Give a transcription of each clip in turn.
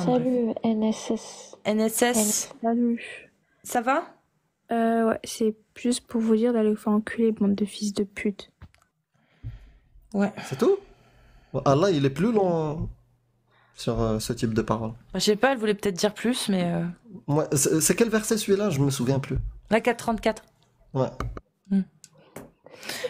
Salut NSS. NSS, Salut. ça va? Ouais, c'est juste pour vous dire d'aller vous faire enculer, bande de fils de pute. Ouais. C'est tout? Allah, il est plus long sur ce type de parole. Je sais pas, elle voulait peut-être dire plus, mais... Ouais, c'est quel verset celui-là? Je me souviens plus. La 434. Ouais.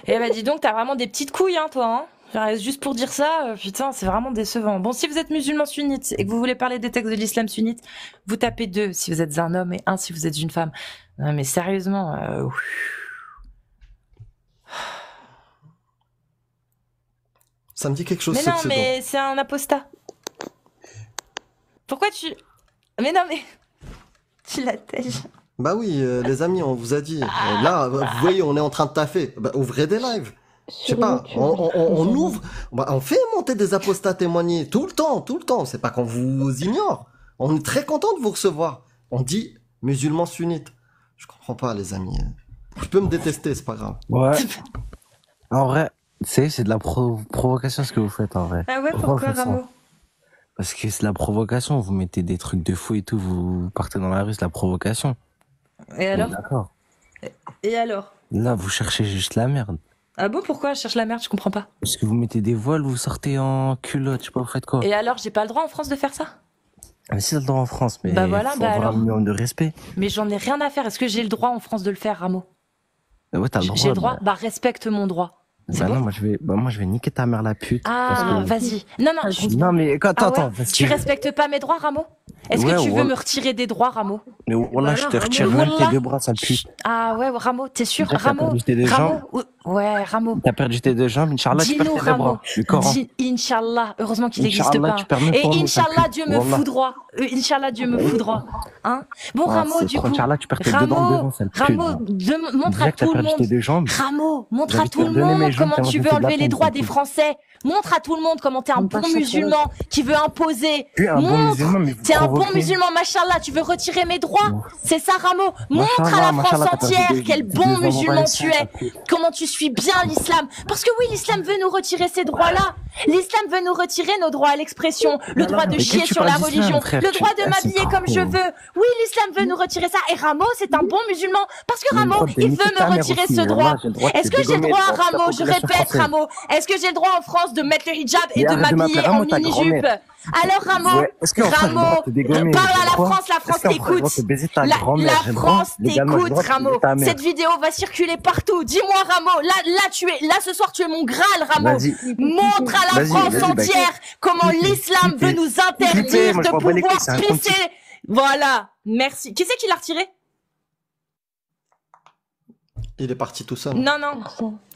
Et bah dis donc, t'as vraiment des petites couilles, hein, toi, hein. Genre, juste pour dire ça, putain, c'est vraiment décevant. Bon, si vous êtes musulman sunnite et que vous voulez parler des textes de l'islam sunnite, vous tapez 2 si vous êtes un homme et 1 si vous êtes une femme. Non, mais sérieusement... Ça me dit quelque chose, Mais ce non, pseudo. mais c'est un apostat. Pourquoi tu... Mais non, mais... Tu l'attèges. Bah oui, les amis, on vous a dit. Là, vous voyez, on est en train de taffer. Bah, ouvrez des lives. Je sais pas, on ouvre, bah, on fait monter des apostats témoigner tout le temps. C'est pas qu'on vous ignore. On est très content de vous recevoir. On dit musulmans sunnites. Je comprends pas, les amis. Je peux me détester, c'est pas grave. Ouais. En vrai, c'est de la provocation ce que vous faites en vrai. Ah ouais, Pourquoi pourquoi vous faites ça? Rameau? Parce que c'est de la provocation. Vous mettez des trucs de fou et tout. Vous partez dans la rue, c'est de la provocation. Et alors? D'accord. Et alors? Là, vous cherchez juste la merde. Ah bon, pourquoi je cherche la merde, je comprends pas. Parce que vous mettez des voiles, vous sortez en culotte, je sais pas, vous faites quoi? Et alors, j'ai pas le droit en France de faire ça? Mais c'est le droit en France, mais Bah voilà, faut bah avoir alors. un minimum de respect. Mais j'en ai rien à faire. Est-ce que j'ai le droit en France de le faire, Rameau? Ouais, t'as le droit. J'ai le droit? Bah respecte mon droit. C'est Bah bon? non, moi je vais niquer ta mère la pute. parce Ah, que... vas-y. Non, non, Non, mais attends, Ah ouais? attends. parce Tu que- respectes pas mes droits, Rameau? Est-ce Ouais, que tu veux ouais. me retirer des droits, Rameau? Mais voilà, je te Voilà, retire Rameau. même tes Wallah. 2 bras, sale pute. Ah ouais, Rameau, t'es sûr? Déjà que t'as Rameau? perdu tes 2 Rameau? jambes. Ouais, Rameau. T'as perdu tes 2 jambes, Inch'Allah, tu perds Dis-nous, tes 2 Rameau. bras. Le Coran. Inch'Allah, heureusement qu'il n'existe Inch'Allah, pas. tu perds même Et ton nom, sale Inch'Allah, pute. Dieu me Wallah. foudroie. Inch'Allah, Dieu me foudroie. Hein? Bon, Ouais, Rameau, c'est du trop, coup. Inch'Allah, tu perds tes 2 dents devant, sale pute. Rameau, montre Déjà à que t'as tout le perdu tes monde. 2 jambes. Rameau, montre J'ai à envie de tout te le donner mes monde jambes, comment tellement tu ça veux fait de la enlever les peine, droits sale des pute. Français. Montre à tout le monde comment t'es un bon musulman qui veut imposer. Tu es un bon musulman, mais vous T'es un bon provoquez. musulman, machallah, tu veux retirer mes droits. Bon. C'est ça, Rameau. Montre à Machallah, la France machallah, t'as perdu entière des- quel des bon deux musulman endroits tu ici, es. sale pute. Comment tu suis bien l'islam. Parce que oui, l'islam veut nous retirer ces droits-là. L'islam veut nous retirer nos droits à l'expression, le droit de Mais chier qu'est-ce que tu sur la parles d'islam, religion, frère? le Tu- droit de Ah, c'est m'habiller comme trop. je veux. Oui, l'islam veut nous retirer ça. Et Rameau, c'est un bon musulman. Parce que Mais le Rameau, droit de il niquer veut ta me mère retirer aussi, ce wallah, droit. j'ai le droit de Est-ce te que j'ai le dégommer droit, devant toute la Rameau, je population répète, française. Rameau, est-ce que j'ai le droit en France de mettre le hijab et Mais de arrête de m'appeler m'habiller en Rameau, ta mini-jupe? grand-mère. Alors, Rameau, Ouais, est-ce qu'en France, j'ai le droit Rameau, de te dégommer? parle J'ai à le la droit? France Est-ce qu'en France, j'ai le droit t'écoute. de baiser ta La grand-mère? J'ai le droit? France Légalement, j'ai le droit t'écoute, de baiser Rameau. ta mère. Cette vidéo va circuler partout. Dis-moi, Rameau, là, ce soir, tu es mon Graal, Rameau. Vas-y. Montre à la Vas-y, France vas-y, bah, entière comment l'islam veut nous interdire moi, je de m'en bats les couilles, pouvoir c'est un compte. pisser. Voilà, merci. Qui c'est qui l'a retiré? Il est parti tout seul. Non, non.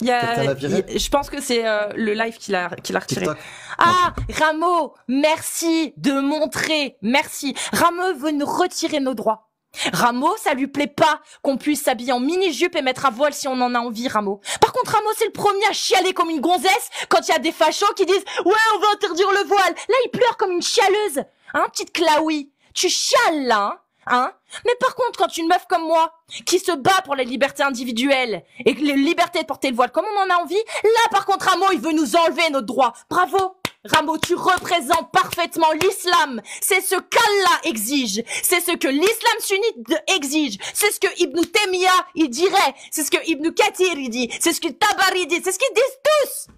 Il y Quelqu'un l'a viré je pense que c'est le live qui l'a retiré. TikTok. Ah, Rameau, merci de montrer. Merci. Rameau veut nous retirer nos droits. Rameau, ça lui plaît pas qu'on puisse s'habiller en mini-jupe et mettre à voile si on en a envie, Rameau. Par contre, Rameau, c'est le premier à chialer comme une gonzesse quand il y a des fachos qui disent « Ouais, on va interdire le voile !» Là, il pleure comme une chialeuse. Hein, petite Claoui. Tu chiales, là, hein? Mais par contre, quand une meuf comme moi, qui se bat pour les libertés individuelles et les libertés de porter le voile comme on en a envie, là, par contre, Rameau, il veut nous enlever notre droit. Bravo! Rameau, tu représentes parfaitement l'islam. C'est ce qu'Allah exige. C'est ce que l'islam sunnite exige. C'est ce que Ibn Taymiyyah, il dirait. C'est ce que Ibn Kathir, il dit. C'est ce que Tabari dit. C'est ce qu'ils disent tous.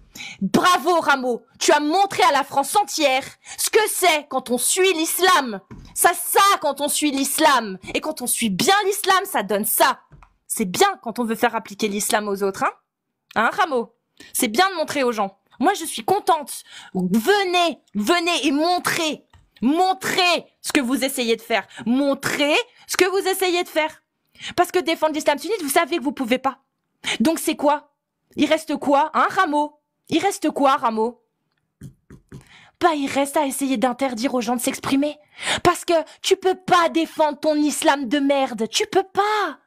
Bravo, Rameau. Tu as montré à la France entière ce que c'est quand on suit l'islam. Ça, quand on suit l'islam. Et quand on suit bien l'islam, ça donne ça. C'est bien quand on veut faire appliquer l'islam aux autres, hein? Hein, Rameau? C'est bien de montrer aux gens. Moi, je suis contente. Venez et montrez ce que vous essayez de faire. Montrez ce que vous essayez de faire. Parce que défendre l'islam sunnite, vous savez que vous pouvez pas. Donc c'est quoi? Il reste quoi, hein, Rameau? Il reste quoi, Rameau? Bah, il reste à essayer d'interdire aux gens de s'exprimer. Parce que tu peux pas défendre ton islam de merde. Tu peux pas.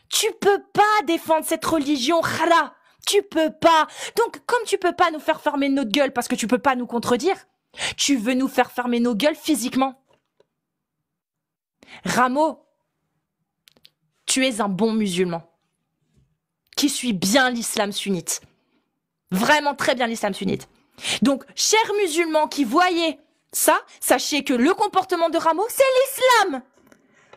Tu peux pas défendre cette religion, khala. Tu peux pas. Donc, comme tu peux pas nous faire fermer notre gueule parce que tu peux pas nous contredire, tu veux nous faire fermer nos gueules physiquement. Rameau, tu es un bon musulman qui suit bien l'islam sunnite. Vraiment très bien l'islam sunnite. Donc, chers musulmans qui voyez ça, sachez que le comportement de Rameau, c'est l'islam.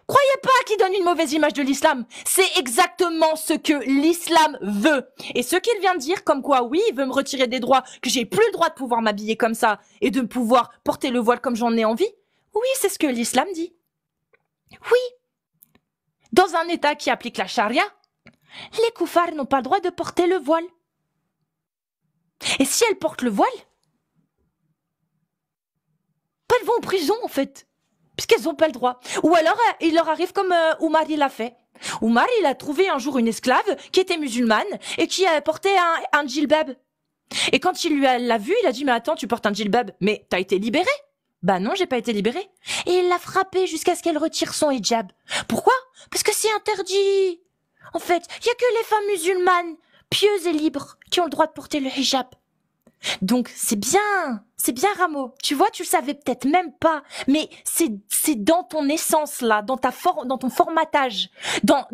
Croyez pas qu'il donne une mauvaise image de l'islam. C'est exactement ce que l'islam veut. Et ce qu'il vient de dire, comme quoi, oui, il veut me retirer des droits, que j'ai plus le droit de pouvoir m'habiller comme ça et de pouvoir porter le voile comme j'en ai envie. Oui, c'est ce que l'islam dit. Oui. Dans un État qui applique la charia, les koufars n'ont pas le droit de porter le voile. Et si elles portent le voile, elles vont en prison, en fait. Puisqu'elles n'ont pas le droit. Ou alors, il leur arrive comme Oumar il a fait. Oumar, il a trouvé un jour une esclave qui était musulmane et qui portait un djilbab. Et quand il l'a vu, il a dit, mais attends, tu portes un djilbab, mais t'as été libérée? Bah non, j'ai pas été libérée. Et il l'a frappée jusqu'à ce qu'elle retire son hijab. Pourquoi? Parce que c'est interdit. En fait, il y a que les femmes musulmanes, pieuses et libres, qui ont le droit de porter le hijab. Donc c'est bien Rameau. Tu vois, tu le savais peut-être même pas, mais c'est dans ton essence là, dans ton formatage, dans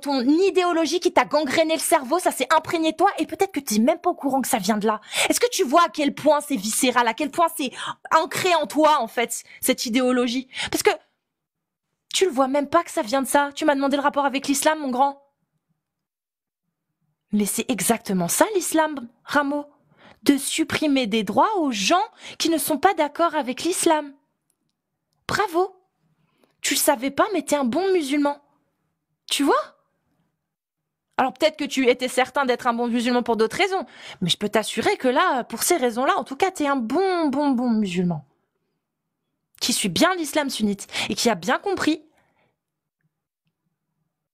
ton idéologie qui t'a gangréné le cerveau, ça s'est imprégné de toi et peut-être que t'es même pas au courant que ça vient de là. Est-ce que tu vois à quel point c'est viscéral, à quel point c'est ancré en toi en fait cette idéologie? Parce que tu le vois même pas que ça vient de ça. Tu m'as demandé le rapport avec l'islam, mon grand. Mais c'est exactement ça l'islam, Rameau. De supprimer des droits aux gens qui ne sont pas d'accord avec l'islam. Bravo. Tu le savais pas, mais t'es un bon musulman. Tu vois? Alors peut-être que tu étais certain d'être un bon musulman pour d'autres raisons, mais je peux t'assurer que là, pour ces raisons-là, en tout cas, t'es un bon musulman. Qui suit bien l'islam sunnite et qui a bien compris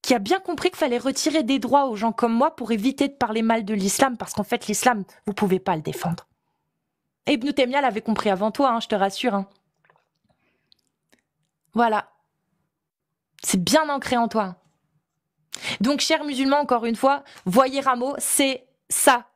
qu'il fallait retirer des droits aux gens comme moi pour éviter de parler mal de l'islam, parce qu'en fait, l'islam, vous pouvez pas le défendre. Et Ibn Taymiyyah l'avait compris avant toi, hein, je te rassure. Hein. Voilà. C'est bien ancré en toi. Donc, chers musulmans, encore une fois, voyez Rameau, c'est ça,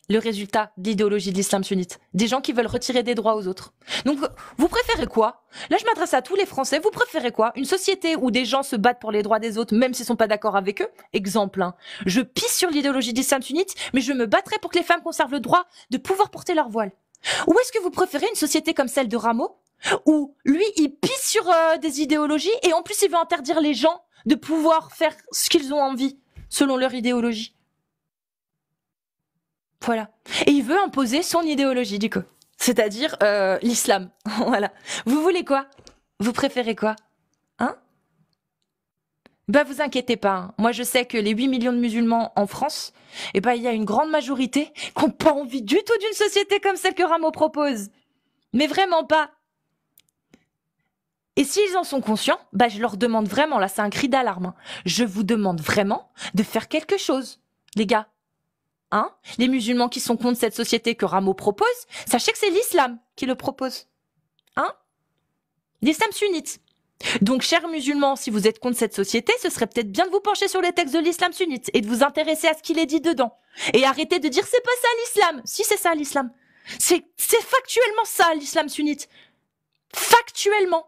le résultat de l'idéologie de l'islam sunnite. Des gens qui veulent retirer des droits aux autres. Donc, vous préférez quoi? Là, je m'adresse à tous les Français. Vous préférez quoi? Une société où des gens se battent pour les droits des autres, même s'ils sont pas d'accord avec eux? Exemple, hein. Je pisse sur l'idéologie de l'islam sunnite, mais je me battrai pour que les femmes conservent le droit de pouvoir porter leur voile. Ou est-ce que vous préférez une société comme celle de Rameau, où lui, il pisse sur des idéologies, et en plus, il veut interdire les gens de pouvoir faire ce qu'ils ont envie, selon leur idéologie? Voilà. Et il veut imposer son idéologie, du coup. C'est-à-dire l'islam. Voilà. Vous voulez quoi? Vous préférez quoi? Hein? Bah, vous inquiétez pas. Hein. Moi, je sais que les 8 millions de musulmans en France, il y a une grande majorité qui n'ont pas envie du tout d'une société comme celle que Rameau propose. Mais vraiment pas. Et s'ils en sont conscients, je leur demande vraiment, là, c'est un cri d'alarme. Hein. Je vous demande vraiment de faire quelque chose, les gars. Hein? Les musulmans qui sont contre cette société que Rameau propose, sachez que c'est l'islam qui le propose. Hein? L'islam sunnite. Donc, chers musulmans, si vous êtes contre cette société, ce serait peut-être bien de vous pencher sur les textes de l'islam sunnite et de vous intéresser à ce qu'il est dit dedans. Et arrêter de dire c'est pas ça l'islam. Si, c'est ça l'islam. C'est factuellement ça l'islam sunnite. Factuellement.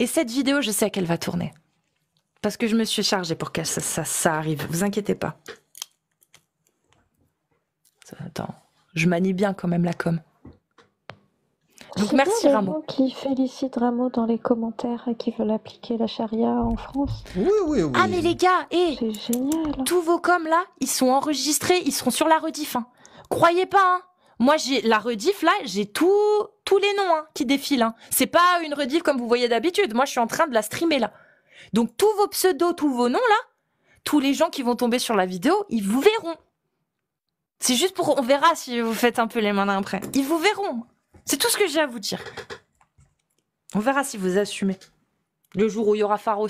Et cette vidéo, je sais qu'elle va tourner. Parce que je me suis chargée pour que ça arrive. Vous inquiétez pas. Attends, je manie bien quand même la com. Donc merci Rameau. Qui félicite Rameau dans les commentaires et qui veulent appliquer la charia en France. Oui. Ah mais les gars, c'est génial. Tous vos coms là, ils sont enregistrés, ils seront sur la rediff. Hein. Croyez pas, hein. Moi, j'ai la rediff, là, j'ai tous les noms qui défilent. Hein. C'est pas une rediff comme vous voyez d'habitude. Moi, je suis en train de la streamer, là. Donc, tous vos pseudos, tous vos noms, là, tous les gens qui vont tomber sur la vidéo, ils vous verront. C'est juste on verra si vous faites un peu les malins après. Ils vous verront. C'est tout ce que j'ai à vous dire. On verra si vous assumez. Le jour où il y aura Pharos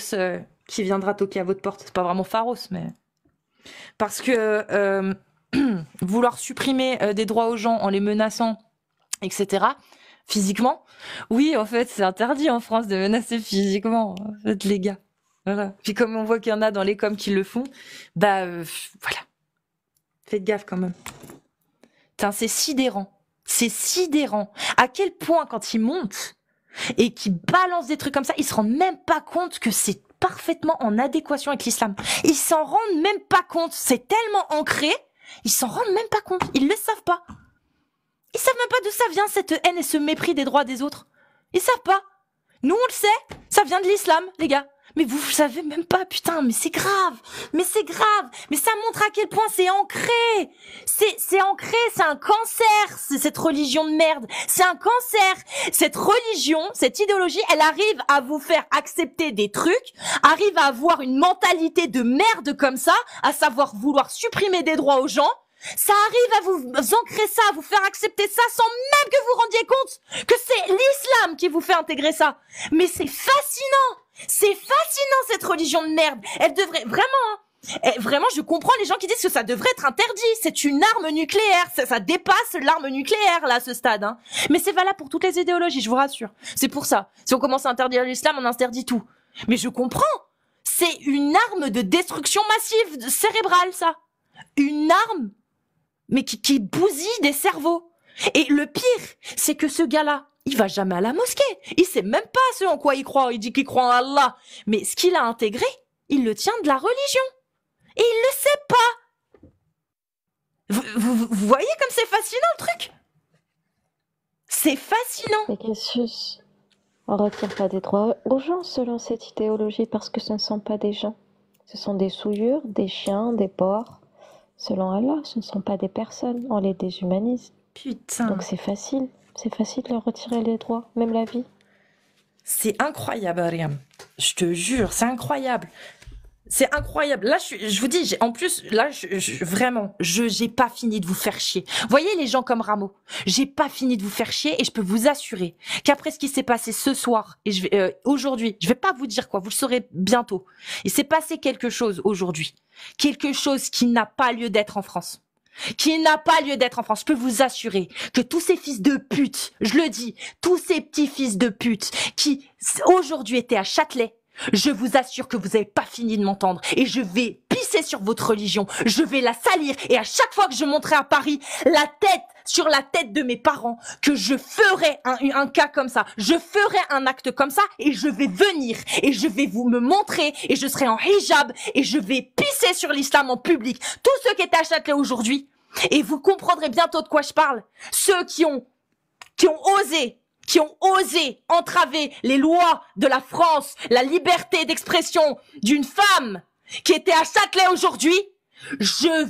qui viendra toquer à votre porte. C'est pas vraiment Pharos, mais... Parce que... vouloir supprimer des droits aux gens en les menaçant, etc., physiquement, oui, en fait, c'est interdit en France de menacer physiquement, en fait, les gars. Voilà. Puis comme on voit qu'il y en a dans les coms qui le font, voilà. Faites gaffe quand même. Putain, c'est sidérant. C'est sidérant. À quel point, quand ils montent et qu'ils balancent des trucs comme ça, ils se rendent même pas compte que c'est parfaitement en adéquation avec l'islam. Ils s'en rendent même pas compte. C'est tellement ancré, ils s'en rendent même pas compte. Ils le savent pas. Ils savent même pas d'où ça vient, cette haine et ce mépris des droits des autres. Ils savent pas. Nous, on le sait. Ça vient de l'islam, les gars. Mais vous savez même pas, putain, mais c'est grave. Mais c'est grave. Mais ça montre à quel point c'est ancré. C'est ancré, c'est un cancer, cette religion de merde. C'est un cancer. Cette religion, cette idéologie, elle arrive à vous faire accepter des trucs, arrive à avoir une mentalité de merde comme ça, à savoir vouloir supprimer des droits aux gens. Ça arrive à vous ancrer ça, à vous faire accepter ça sans même que vous rendiez compte que c'est l'islam qui vous fait intégrer ça. Mais c'est fascinant. C'est fascinant, cette religion de merde. Elle devrait vraiment, vraiment, je comprends les gens qui disent que ça devrait être interdit. C'est une arme nucléaire. Ça dépasse l'arme nucléaire, là, à ce stade, hein. Mais c'est valable pour toutes les idéologies, je vous rassure. C'est pour ça. Si on commence à interdire l'islam, on interdit tout. Mais je comprends. C'est une arme de destruction massive cérébrale, ça. Une arme, mais qui bousille des cerveaux. Et le pire, c'est que ce gars-là, il va jamais à la mosquée. Il sait même pas ce en quoi il croit. Il dit qu'il croit en Allah. Mais ce qu'il a intégré, il le tient de la religion. Et il le sait pas. Vous voyez comme c'est fascinant, le truc? C'est fascinant. Mais qu'est-ce que... On retire pas des droits aux gens selon cette idéologie parce que ce ne sont pas des gens. Ce sont des souillures, des chiens, des porcs. Selon Allah, ce ne sont pas des personnes. On les déshumanise. Putain. Donc c'est facile. C'est facile de leur retirer les droits, même la vie. C'est incroyable, Ariam. Je te jure, c'est incroyable. C'est incroyable. Là, je vous dis, en plus, là, vraiment, j'ai pas fini de vous faire chier. Voyez les gens comme Rameau. J'ai pas fini de vous faire chier et je peux vous assurer qu'après ce qui s'est passé ce soir et aujourd'hui, je vais pas vous dire quoi, vous le saurez bientôt. Il s'est passé quelque chose aujourd'hui. Quelque chose qui n'a pas lieu d'être en France. Qui n'a pas lieu d'être en France. Je peux vous assurer que tous ces fils de pute, je le dis, tous ces petits fils de pute qui aujourd'hui étaient à Châtelet, je vous assure que vous n'avez pas fini de m'entendre et je vais pisser sur votre religion, je vais la salir et à chaque fois que je monterai à Paris sur la tête de mes parents que je ferai un cas comme ça, je ferai un acte comme ça et je vais venir et je vais me montrer et je serai en hijab et je vais pisser sur l'islam en public. Tous ceux qui étaient à Châtelet aujourd'hui, et vous comprendrez bientôt de quoi je parle, ceux qui ont osé entraver les lois de la France, la liberté d'expression d'une femme qui était à Châtelet aujourd'hui, je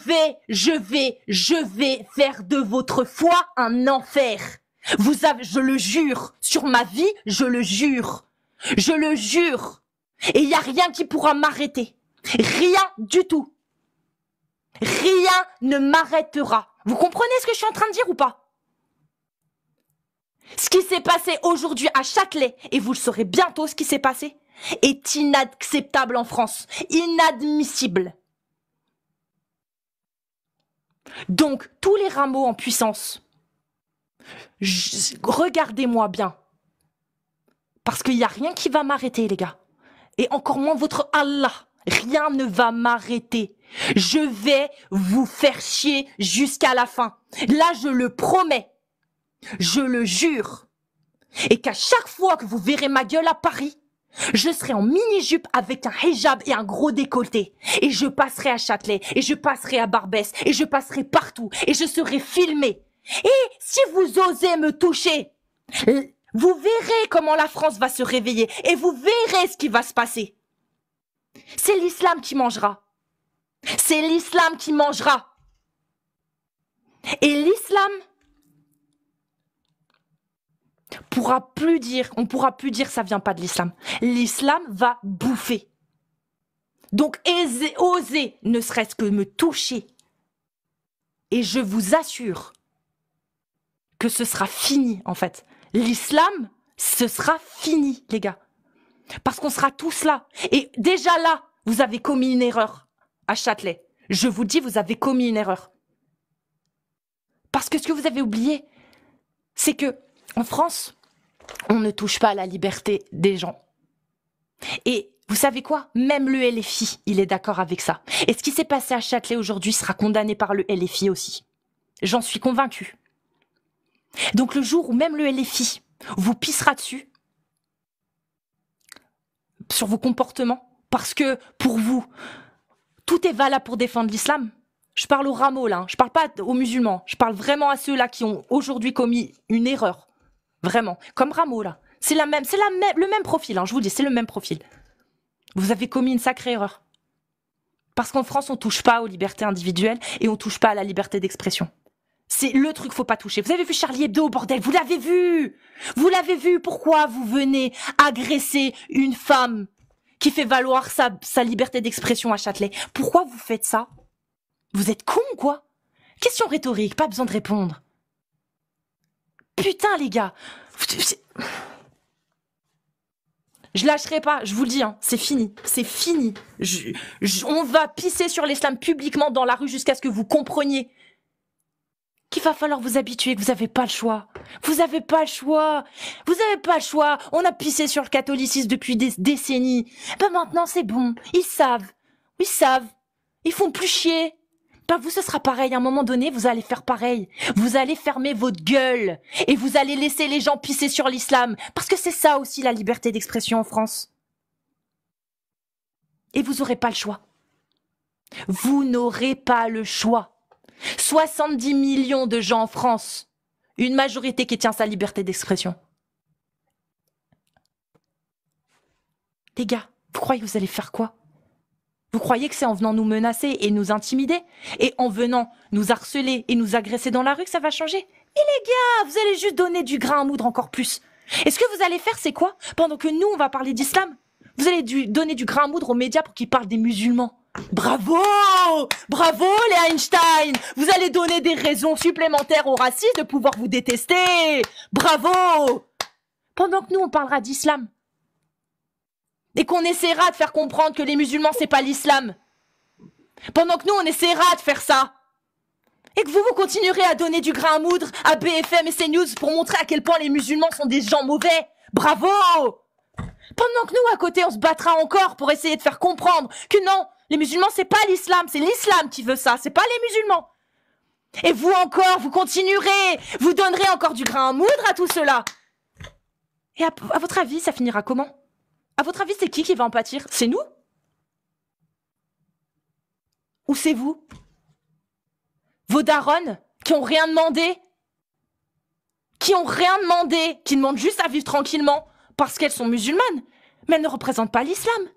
vais faire de votre foi un enfer. Je le jure, sur ma vie, je le jure. Et il y a rien qui pourra m'arrêter. Rien du tout. Rien ne m'arrêtera. Vous comprenez ce que je suis en train de dire ou pas? Ce qui s'est passé aujourd'hui à Châtelet, et vous le saurez bientôt ce qui s'est passé, est inacceptable en France. Inadmissible. Donc, tous les rameaux en puissance, regardez-moi bien. Parce qu'il n'y a rien qui va m'arrêter, les gars. Et encore moins votre Allah. Rien ne va m'arrêter. Je vais vous faire chier jusqu'à la fin. Là, je le promets. Je le jure. Et qu'à chaque fois que vous verrez ma gueule à Paris, je serai en mini-jupe avec un hijab et un gros décolleté. Et je passerai à Châtelet, et je passerai à Barbès, et je passerai partout, et je serai filmé. Et si vous osez me toucher, vous verrez comment la France va se réveiller, et vous verrez ce qui va se passer. C'est l'islam qui mangera. C'est l'islam qui mangera. Et l'islam on pourra plus dire ça vient pas de l'islam. L'islam va bouffer. Donc osez ne serait-ce que me toucher. Et je vous assure que ce sera fini en fait. L'islam, ce sera fini les gars. Parce qu'on sera tous là. Et déjà là, vous avez commis une erreur à Châtelet. Je vous dis, vous avez commis une erreur. Parce que ce que vous avez oublié, c'est que en France, on ne touche pas à la liberté des gens. Et vous savez quoi? Même le LFI, il est d'accord avec ça. Et ce qui s'est passé à Châtelet aujourd'hui sera condamné par le LFI aussi. J'en suis convaincue. Donc le jour où même le LFI vous pissera dessus, sur vos comportements, parce que pour vous, tout est valable pour défendre l'islam. Je parle aux rameaux là, je parle pas aux musulmans, je parle vraiment à ceux là qui ont aujourd'hui commis une erreur. Vraiment, comme Rameau là. C'est le même profil, hein, je vous dis, c'est le même profil. Vous avez commis une sacrée erreur. Parce qu'en France, on touche pas aux libertés individuelles et on touche pas à la liberté d'expression. C'est le truc qu'il faut pas toucher. Vous avez vu Charlie Hebdo, bordel, vous l'avez vu. Vous l'avez vu, pourquoi vous venez agresser une femme qui fait valoir sa liberté d'expression à Châtelet? Pourquoi vous faites ça? Vous êtes cons, quoi? Question rhétorique, pas besoin de répondre. Putain, les gars. Je lâcherai pas, je vous le dis, hein, c'est fini. C'est fini. On va pisser sur l'islam publiquement dans la rue jusqu'à ce que vous compreniez qu'il va falloir vous habituer, que vous avez pas le choix. Vous avez pas le choix. Vous avez pas le choix. On a pissé sur le catholicisme depuis des décennies. Ben maintenant, c'est bon. Ils savent. Ils savent. Ils font plus chier. Ben vous, ce sera pareil. À un moment donné, vous allez faire pareil. Vous allez fermer votre gueule. Et vous allez laisser les gens pisser sur l'islam. Parce que c'est ça aussi la liberté d'expression en France. Et vous aurez pas le choix. Vous n'aurez pas le choix. 70 millions de gens en France. Une majorité qui tient sa liberté d'expression. Les gars, vous croyez que vous allez faire quoi? Vous croyez que c'est en venant nous menacer et nous intimider et en venant nous harceler et nous agresser dans la rue que ça va changer? Mais les gars, vous allez juste donner du grain à moudre encore plus. Et ce que vous allez faire, c'est quoi? Pendant que nous, on va parler d'islam, vous allez donner du grain à moudre aux médias pour qu'ils parlent des musulmans. Bravo! Bravo les Einstein! Vous allez donner des raisons supplémentaires aux racistes de pouvoir vous détester! Bravo! Pendant que nous, on parlera d'islam. Et qu'on essaiera de faire comprendre que les musulmans, c'est pas l'islam. Pendant que nous, on essaiera de faire ça. Et que vous continuerez à donner du grain à moudre à BFM et CNews pour montrer à quel point les musulmans sont des gens mauvais. Bravo! Pendant que nous, à côté, on se battra encore pour essayer de faire comprendre que non, les musulmans, c'est pas l'islam, c'est l'islam qui veut ça, c'est pas les musulmans. Et vous encore, vous continuerez, vous donnerez encore du grain à moudre à tout cela. Et à votre avis, ça finira comment? À votre avis, c'est qui va en pâtir? C'est nous? Ou c'est vous? Vos darons qui ont rien demandé? Qui ont rien demandé? Qui demandent juste à vivre tranquillement parce qu'elles sont musulmanes, mais elles ne représentent pas l'islam.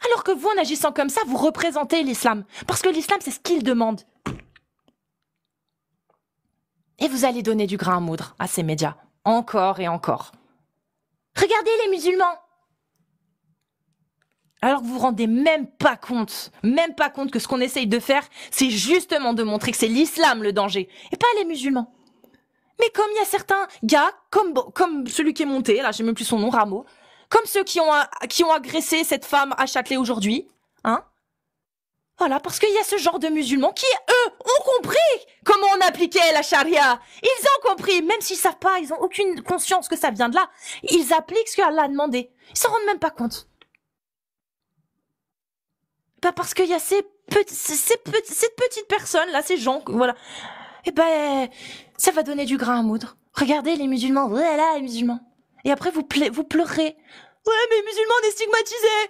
Alors que vous, en agissant comme ça, vous représentez l'islam. Parce que l'islam, c'est ce qu'il demande. Et vous allez donner du grain à moudre à ces médias. Encore et encore. Regardez les musulmans. Alors que vous vous rendez même pas compte que ce qu'on essaye de faire, c'est justement de montrer que c'est l'islam le danger, et pas les musulmans. Mais comme il y a certains gars, comme celui qui est monté, là j'ai même plus son nom, Rameau, comme ceux qui ont agressé cette femme à Châtelet aujourd'hui, hein. Voilà, parce qu'il y a ce genre de musulmans qui, eux, ont compris comment on appliquait la charia. Ils ont compris, même s'ils savent pas, ils ont aucune conscience que ça vient de là. Ils appliquent ce qu'Allah a demandé. Ils s'en rendent même pas compte. Bah parce qu'il y a ces petites personnes là, ces gens, voilà. Et ben, ça va donner du grain à moudre. Regardez les musulmans, voilà les musulmans. Et après vous pleurez. Ouais, mais les musulmans, on est stigmatisés.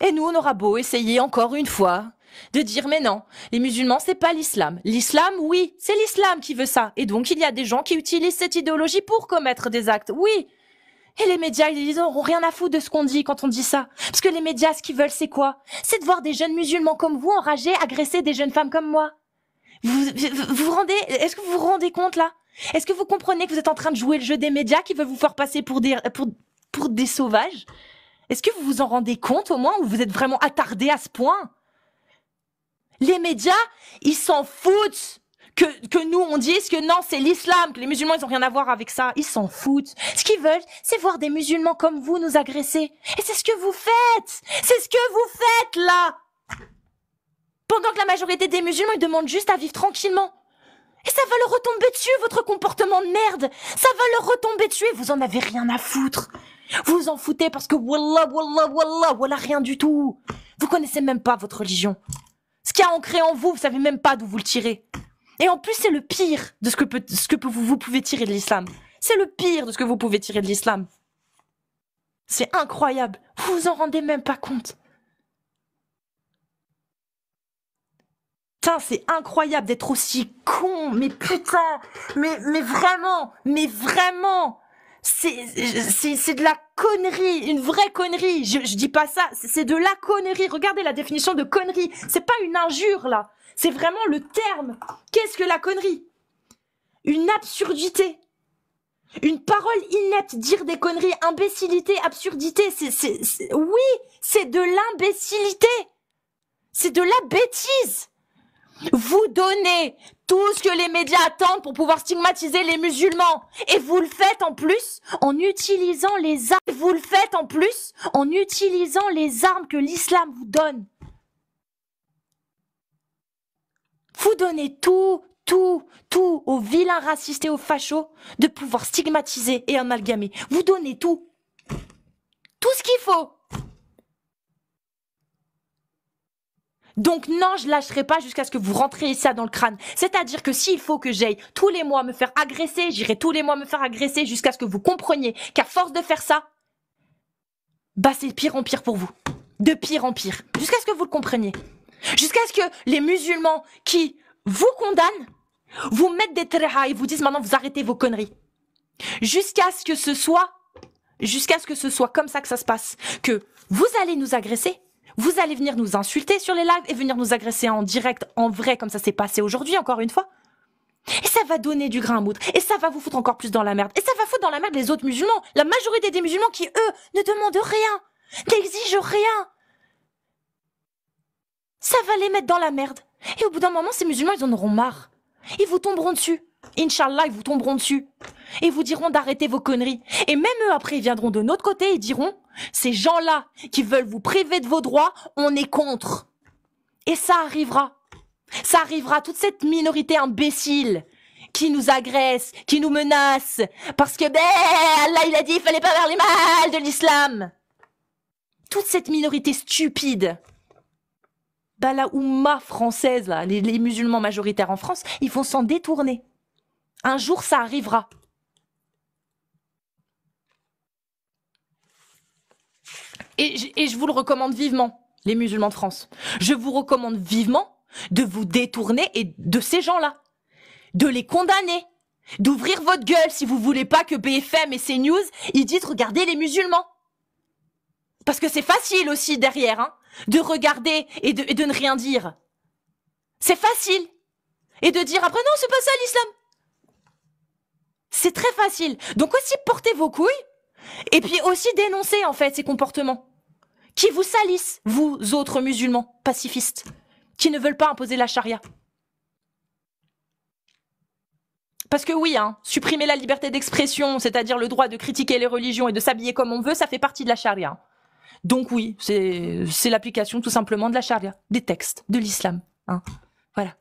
Et nous, on aura beau essayer encore une fois de dire mais non, les musulmans, c'est pas l'islam. L'islam, oui, c'est l'islam qui veut ça. Et donc, il y a des gens qui utilisent cette idéologie pour commettre des actes, oui. Et les médias, ils n'auront rien à foutre de ce qu'on dit quand on dit ça. Parce que les médias, ce qu'ils veulent, c'est quoi? C'est de voir des jeunes musulmans comme vous enragés agresser des jeunes femmes comme moi. Est-ce que vous vous rendez compte, là? Est-ce que vous comprenez que vous êtes en train de jouer le jeu des médias qui veulent vous faire passer pour des sauvages? Est-ce que vous vous en rendez compte, au moins, ou vous êtes vraiment attardés à ce point? Les médias, ils s'en foutent que nous, on dise que non, c'est l'islam, que les musulmans, ils ont rien à voir avec ça. Ils s'en foutent. Ce qu'ils veulent, c'est voir des musulmans comme vous nous agresser. Et c'est ce que vous faites. C'est ce que vous faites, là. Pendant que la majorité des musulmans, ils demandent juste à vivre tranquillement. Et ça va leur retomber dessus, votre comportement de merde. Ça va leur retomber dessus et vous en avez rien à foutre. Vous vous en foutez parce que wallah, rien du tout. Vous connaissez même pas votre religion. Ce qu'il y a ancré en vous, vous savez même pas d'où vous le tirez. Et en plus, c'est le pire de ce que vous pouvez tirer de l'islam. C'est le pire de ce que vous pouvez tirer de l'islam. C'est incroyable. Vous vous en rendez même pas compte. Putain, c'est incroyable d'être aussi con. Mais putain, mais vraiment. C'est de la connerie, une vraie connerie. Je dis pas ça, c'est de la connerie. Regardez la définition de connerie. C'est pas une injure, là. C'est vraiment le terme. Qu'est-ce que la connerie? Une absurdité. Une parole inepte, dire des conneries, imbécilité, absurdité, oui, c'est de l'imbécilité. C'est de la bêtise. Vous donnez tout ce que les médias attendent pour pouvoir stigmatiser les musulmans. Et vous le faites en plus en utilisant les armes. Vous le faites en plus en utilisant les armes que l'islam vous donne. Vous donnez tout aux vilains racistes et aux fachos de pouvoir stigmatiser et amalgamer. Vous donnez tout. Tout ce qu'il faut. Donc non, je lâcherai pas jusqu'à ce que vous rentriez ça dans le crâne. C'est-à-dire que s'il faut que j'aille tous les mois me faire agresser, j'irai tous les mois me faire agresser jusqu'à ce que vous compreniez qu'à force de faire ça, bah c'est de pire en pire pour vous. De pire en pire. Jusqu'à ce que vous le compreniez. Jusqu'à ce que les musulmans qui vous condamnent vous mettent des treha et vous disent maintenant vous arrêtez vos conneries. Jusqu'à ce que ce soit comme ça que ça se passe. Que vous allez nous agresser. Vous allez venir nous insulter sur les lives et venir nous agresser en direct, en vrai, comme ça s'est passé aujourd'hui, encore une fois. Et ça va donner du grain à moudre. Et ça va vous foutre encore plus dans la merde. Et ça va foutre dans la merde les autres musulmans. La majorité des musulmans qui, eux, ne demandent rien, n'exigent rien. Ça va les mettre dans la merde. Et au bout d'un moment, ces musulmans, ils en auront marre. Ils vous tomberont dessus. Inch'Allah, ils vous tomberont dessus. Et vous diront d'arrêter vos conneries. Et même eux, après, ils viendront de notre côté et diront, ces gens-là qui veulent vous priver de vos droits, on est contre. Et ça arrivera. Ça arrivera, toute cette minorité imbécile qui nous agresse, qui nous menace, parce que, Allah, il a dit, il fallait pas parler mal de l'islam. Toute cette minorité stupide. Bah, la oumma française, là, les musulmans majoritaires en France, ils vont s'en détourner. Un jour, ça arrivera. Et je vous le recommande vivement, les musulmans de France. Je vous recommande vivement de vous détourner et de ces gens-là. De les condamner. D'ouvrir votre gueule si vous voulez pas que BFM et CNews, ils disent regardez les musulmans. Parce que c'est facile aussi derrière, hein, de regarder et de ne rien dire. C'est facile. Et de dire après non, c'est pas ça l'islam. C'est très facile. Donc aussi portez vos couilles et puis aussi dénoncez en fait ces comportements qui vous salissent, vous autres musulmans pacifistes, qui ne veulent pas imposer la charia. Parce que oui, hein, supprimer la liberté d'expression, c'est-à-dire le droit de critiquer les religions et de s'habiller comme on veut, ça fait partie de la charia. Donc oui, c'est l'application tout simplement de la charia, des textes, de l'islam. Hein. Voilà.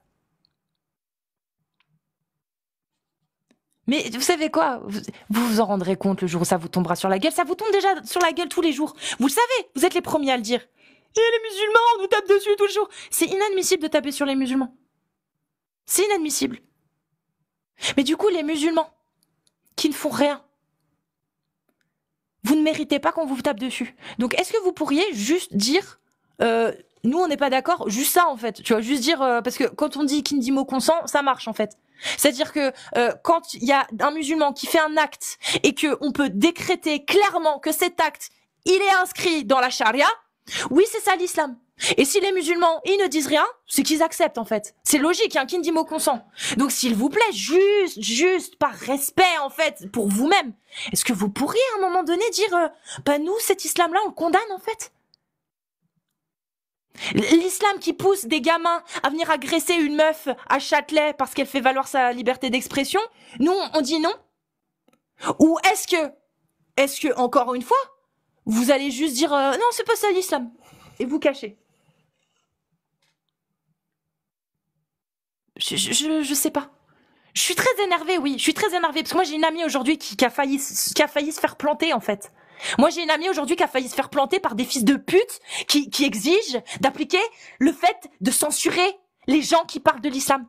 Mais vous savez quoi, vous vous en rendrez compte le jour où ça vous tombera sur la gueule. Ça vous tombe déjà sur la gueule tous les jours. Vous le savez, vous êtes les premiers à le dire. Et les musulmans, on nous tape dessus tous les jours. C'est inadmissible de taper sur les musulmans. C'est inadmissible. Mais du coup, les musulmans qui ne font rien, vous ne méritez pas qu'on vous tape dessus. Donc, est-ce que vous pourriez juste dire, nous, on n'est pas d'accord, juste ça, en fait. Tu vois, juste dire, parce que quand on dit qui ne dit mot consent, ça marche, en fait. C'est-à-dire que quand il y a un musulman qui fait un acte et que on peut décréter clairement que cet acte, il est inscrit dans la charia, oui, c'est ça l'islam. Et si les musulmans, ils ne disent rien, c'est qu'ils acceptent, en fait. C'est logique, hein, qui ne dit mot consent. Donc, s'il vous plaît, juste par respect, en fait, pour vous-même, est-ce que vous pourriez, à un moment donné, dire, bah, nous, cet islam-là, on le condamne, en fait? L'islam qui pousse des gamins à venir agresser une meuf à Châtelet parce qu'elle fait valoir sa liberté d'expression, nous, on dit non? Ou est-ce que, encore une fois, vous allez juste dire, non, c'est pas ça l'islam, et vous cachez? Je sais pas. Je suis très énervée, oui. Je suis très énervée parce que moi j'ai une amie aujourd'hui qui a failli se faire planter en fait. Moi j'ai une amie aujourd'hui qui a failli se faire planter par des fils de pute qui exigent d'appliquer le fait de censurer les gens qui parlent de l'islam.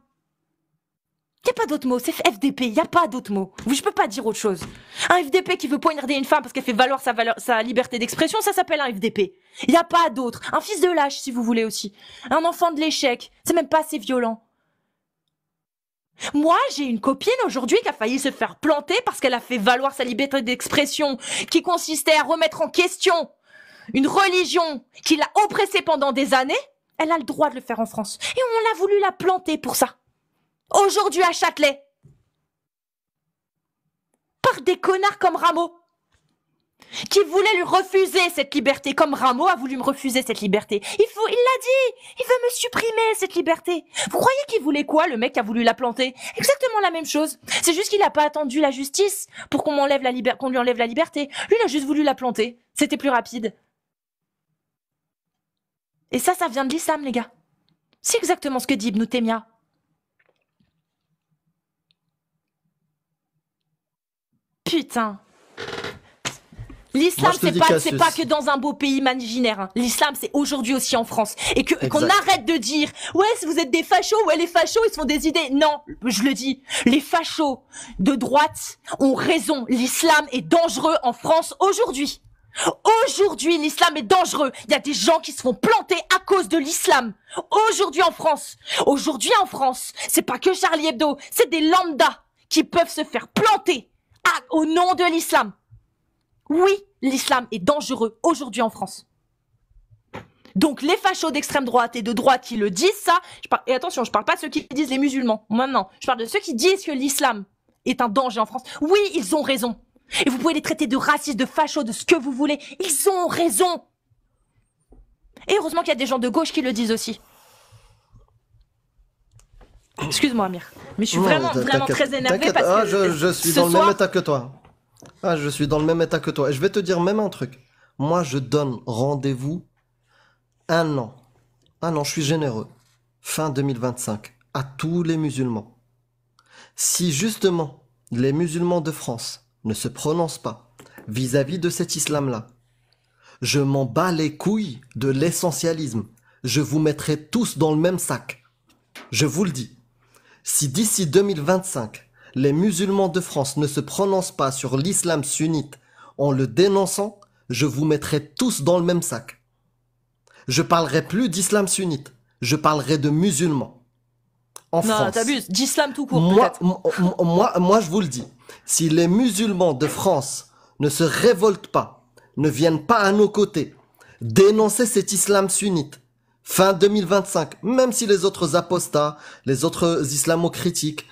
Y a pas d'autre mot, c'est FDP, y a pas d'autre mot. Je peux pas dire autre chose. Un FDP qui veut poignarder une femme parce qu'elle fait valoir sa liberté d'expression, ça s'appelle un FDP. Y a pas d'autre. Un fils de lâche, si vous voulez aussi. Un enfant de l'échec, c'est même pas assez violent. Moi, j'ai une copine aujourd'hui qui a failli se faire planter parce qu'elle a fait valoir sa liberté d'expression qui consistait à remettre en question une religion qui l'a oppressée pendant des années. Elle a le droit de le faire en France. Et on a voulu la planter pour ça. Aujourd'hui à Châtelet. Par des connards comme Rameau. Qui voulaient lui refuser cette liberté, comme Rameau a voulu me refuser cette liberté. Il l'a dit, il veut me supprimer cette liberté. Vous croyez qu'il voulait quoi, le mec qui a voulu la planter? Exactement la même chose. C'est juste qu'il n'a pas attendu la justice pour qu'on lui enlève la liberté. Lui, il a juste voulu la planter. C'était plus rapide. Et ça vient de l'islam, les gars. C'est exactement ce que dit Ibn Taymiyyah. Putain. L'islam, c'est pas que dans un beau pays imaginaire. Hein. L'islam, c'est aujourd'hui aussi en France. Et qu'on arrête de dire, ouais, si vous êtes des fachos, ouais, les fachos, ils se font des idées. Non, je le dis. Les fachos de droite ont raison. L'islam est dangereux en France aujourd'hui. Aujourd'hui, l'islam est dangereux. Il y a des gens qui se font planter à cause de l'islam. Aujourd'hui en France. Aujourd'hui en France. C'est pas que Charlie Hebdo. C'est des lambdas qui peuvent se faire planter au nom de l'islam. Oui, l'islam est dangereux aujourd'hui en France. Donc les fachos d'extrême droite et de droite qui le disent ça, et attention, je parle pas de ceux qui disent les musulmans, maintenant, je parle de ceux qui disent que l'islam est un danger en France. Oui, ils ont raison. Et vous pouvez les traiter de racistes, de fachos, de ce que vous voulez. Ils ont raison. Et heureusement qu'il y a des gens de gauche qui le disent aussi. Excuse-moi, Amir. Mais je suis vraiment très énervée parce que... je suis dans le même état que toi. Je suis dans le même état que toi. Et je vais te dire même un truc. Moi, je donne rendez-vous 1 an. 1 an, je suis généreux. Fin 2025. À tous les musulmans. Si justement, les musulmans de France ne se prononcent pas vis-à-vis de cet islam-là, je m'en bats les couilles de l'essentialisme. Je vous mettrai tous dans le même sac. Je vous le dis. Si d'ici 2025, les musulmans de France ne se prononcent pas sur l'islam sunnite en le dénonçant, je vous mettrai tous dans le même sac. Je parlerai plus d'islam sunnite, je parlerai de musulmans. En France. Non, t'abuses, d'islam tout court. Moi, je vous le dis. Si les musulmans de France ne se révoltent pas, ne viennent pas à nos côtés, dénoncer cet islam sunnite, fin 2025, même si les autres apostats, les autres islamo-critiques,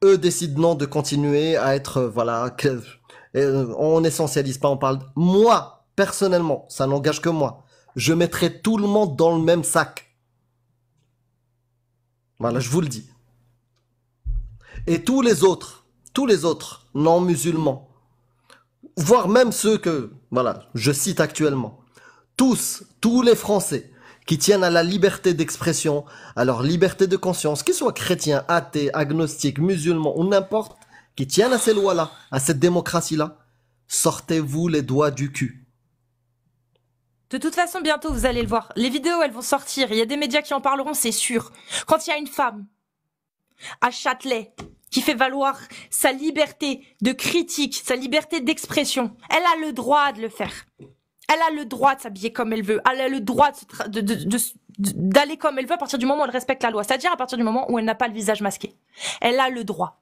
eux décident non de continuer à être, on n'essentialise pas, on parle. Moi, personnellement, ça n'engage que moi, je mettrai tout le monde dans le même sac. Voilà, je vous le dis. Et tous les autres non musulmans, voire même ceux que, je cite actuellement, tous les Français qui tiennent à la liberté d'expression, à leur liberté de conscience, qu'ils soient chrétiens, athées, agnostiques, musulmans ou n'importe, qui tiennent à ces lois-là, à cette démocratie-là, sortez-vous les doigts du cul. De toute façon, bientôt, vous allez le voir. Les vidéos, elles vont sortir. Il y a des médias qui en parleront, c'est sûr. Quand il y a une femme à Châtelet qui fait valoir sa liberté de critique, sa liberté d'expression, elle a le droit de le faire. Elle a le droit de s'habiller comme elle veut. Elle a le droit d'aller comme elle veut à partir du moment où elle respecte la loi. C'est-à-dire à partir du moment où elle n'a pas le visage masqué. Elle a le droit.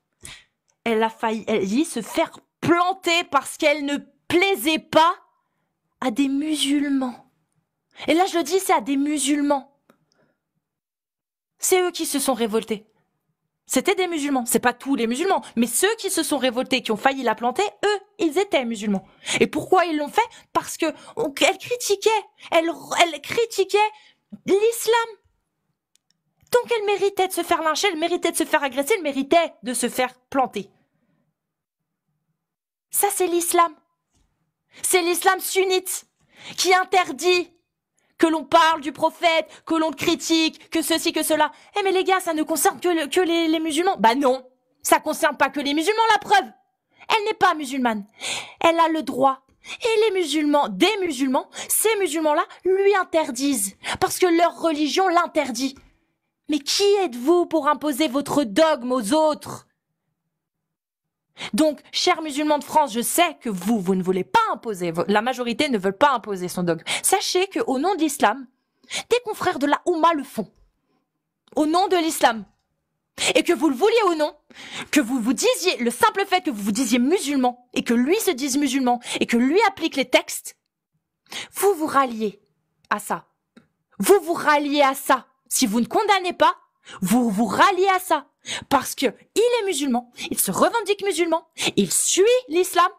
Elle a failli se faire planter parce qu'elle ne plaisait pas à des musulmans. Et là, je le dis, c'est à des musulmans. C'est eux qui se sont révoltés. C'était des musulmans. C'est pas tous les musulmans, mais ceux qui se sont révoltés, qui ont failli la planter, eux, ils étaient musulmans. Et pourquoi ils l'ont fait? Parce que elle critiquait l'islam. Donc elle méritait de se faire lyncher, elle méritait de se faire agresser, elle méritait de se faire planter. Ça, c'est l'islam. C'est l'islam sunnite qui interdit que l'on parle du prophète, que l'on le critique, que ceci, que cela. Eh mais les gars, ça ne concerne que les musulmans. Bah non, ça concerne pas que les musulmans, la preuve. Elle n'est pas musulmane. Elle a le droit. Et les musulmans, ces musulmans-là lui interdisent. Parce que leur religion l'interdit. Mais qui êtes-vous pour imposer votre dogme aux autres? Donc, chers musulmans de France, je sais que vous ne voulez pas imposer, la majorité ne veut pas imposer son dogme. Sachez qu'au nom de l'islam, des confrères de la Oumma le font. Au nom de l'islam. Et que vous le vouliez ou non, que vous vous disiez, le simple fait que vous vous disiez musulman, et que lui se dise musulman, et que lui applique les textes, vous vous ralliez à ça. Vous vous ralliez à ça. Si vous ne condamnez pas, vous vous ralliez à ça. Parce que il est musulman, il se revendique musulman, il suit l'islam,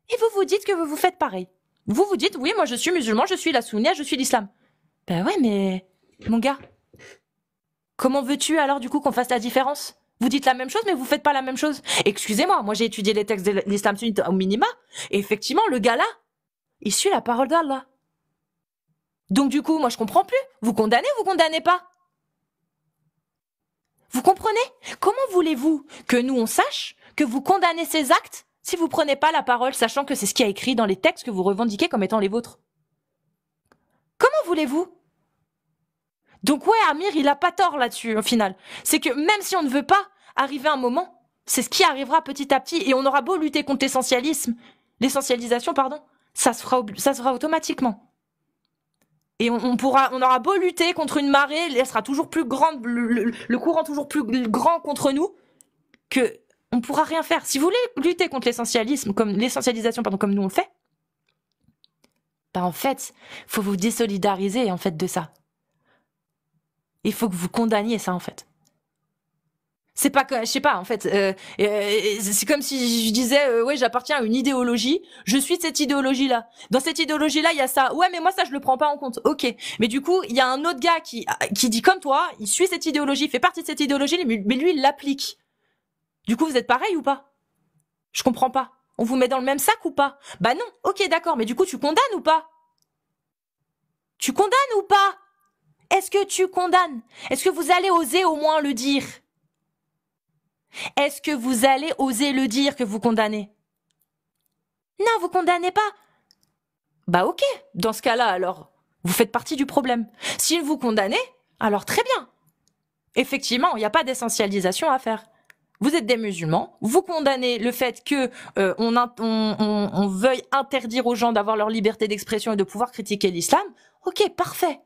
et vous vous dites que vous vous faites pareil. Vous vous dites, oui, moi je suis musulman, je suis la sunnia, je suis l'islam. Ben ouais, mais mon gars, comment veux-tu alors du coup qu'on fasse la différence? Vous dites la même chose, mais vous faites pas la même chose. Excusez-moi, moi j'ai étudié les textes de l'islam sunnite au minima, et effectivement, le gars là, il suit la parole d'Allah. Donc du coup, moi je comprends plus. Vous condamnez ou vous condamnez pas? Vous comprenez? Comment voulez-vous que nous on sache que vous condamnez ces actes si vous prenez pas la parole, sachant que c'est ce qui a écrit dans les textes que vous revendiquez comme étant les vôtres? Comment voulez-vous? Donc ouais, Amir, il a pas tort là-dessus au final. C'est que même si on ne veut pas arriver à un moment, c'est ce qui arrivera petit à petit, et on aura beau lutter contre l'essentialisation, pardon, ça se fera automatiquement. Et on aura beau lutter contre une marée, elle sera toujours plus grande, le courant toujours plus grand contre nous, que on pourra rien faire. Si vous voulez lutter contre l'essentialisation, comme nous on le fait, bah en fait, faut vous désolidariser en fait de ça. Il faut que vous condamniez ça en fait. C'est pas que, je sais pas, en fait, c'est comme si je disais, ouais, j'appartiens à une idéologie, je suis de cette idéologie-là. Dans cette idéologie-là, il y a ça. Ouais, mais moi, ça, je le prends pas en compte. Ok. Mais du coup, il y a un autre gars qui dit comme toi, il suit cette idéologie, il fait partie de cette idéologie, mais lui, il l'applique. Du coup, vous êtes pareil ou pas? Je comprends pas. On vous met dans le même sac ou pas? Bah non. Ok, d'accord. Mais du coup, tu condamnes ou pas? Tu condamnes ou pas? Est-ce que tu condamnes? Est-ce que vous allez oser au moins le dire? Est-ce que vous allez oser le dire que vous condamnez? Non, vous condamnez pas. Bah ok, dans ce cas-là, alors, vous faites partie du problème. Si vous condamnez, alors très bien. Effectivement, il n'y a pas d'essentialisation à faire. Vous êtes des musulmans, vous condamnez le fait que on veuille interdire aux gens d'avoir leur liberté d'expression et de pouvoir critiquer l'islam. Ok, parfait.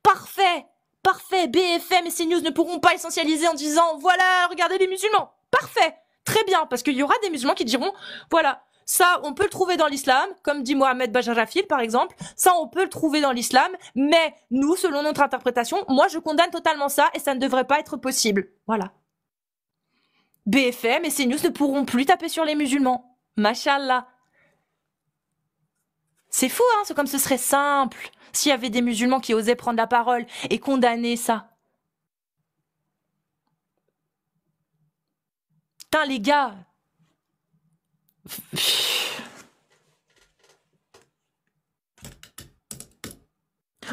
Parfait. Parfait, BFM et CNews ne pourront pas essentialiser en disant « Voilà, regardez les musulmans !» Parfait, très bien, parce qu'il y aura des musulmans qui diront « Voilà, ça, on peut le trouver dans l'islam, comme dit Mohamed Bajarafil, par exemple, ça, on peut le trouver dans l'islam, mais nous, selon notre interprétation, moi, je condamne totalement ça et ça ne devrait pas être possible. » Voilà. BFM et CNews ne pourront plus taper sur les musulmans. Mashallah. C'est fou, hein, c'est comme ce serait simple. S'il y avait des musulmans qui osaient prendre la parole et condamner ça. Putain, les gars.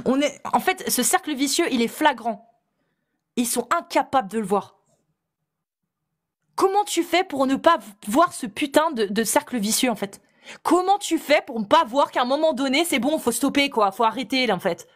En fait, ce cercle vicieux, il est flagrant. Ils sont incapables de le voir. Comment tu fais pour ne pas voir ce putain de cercle vicieux, en fait? Comment tu fais pour ne pas voir qu'à un moment donné, c'est bon, faut stopper, quoi. Faut arrêter, là, en fait.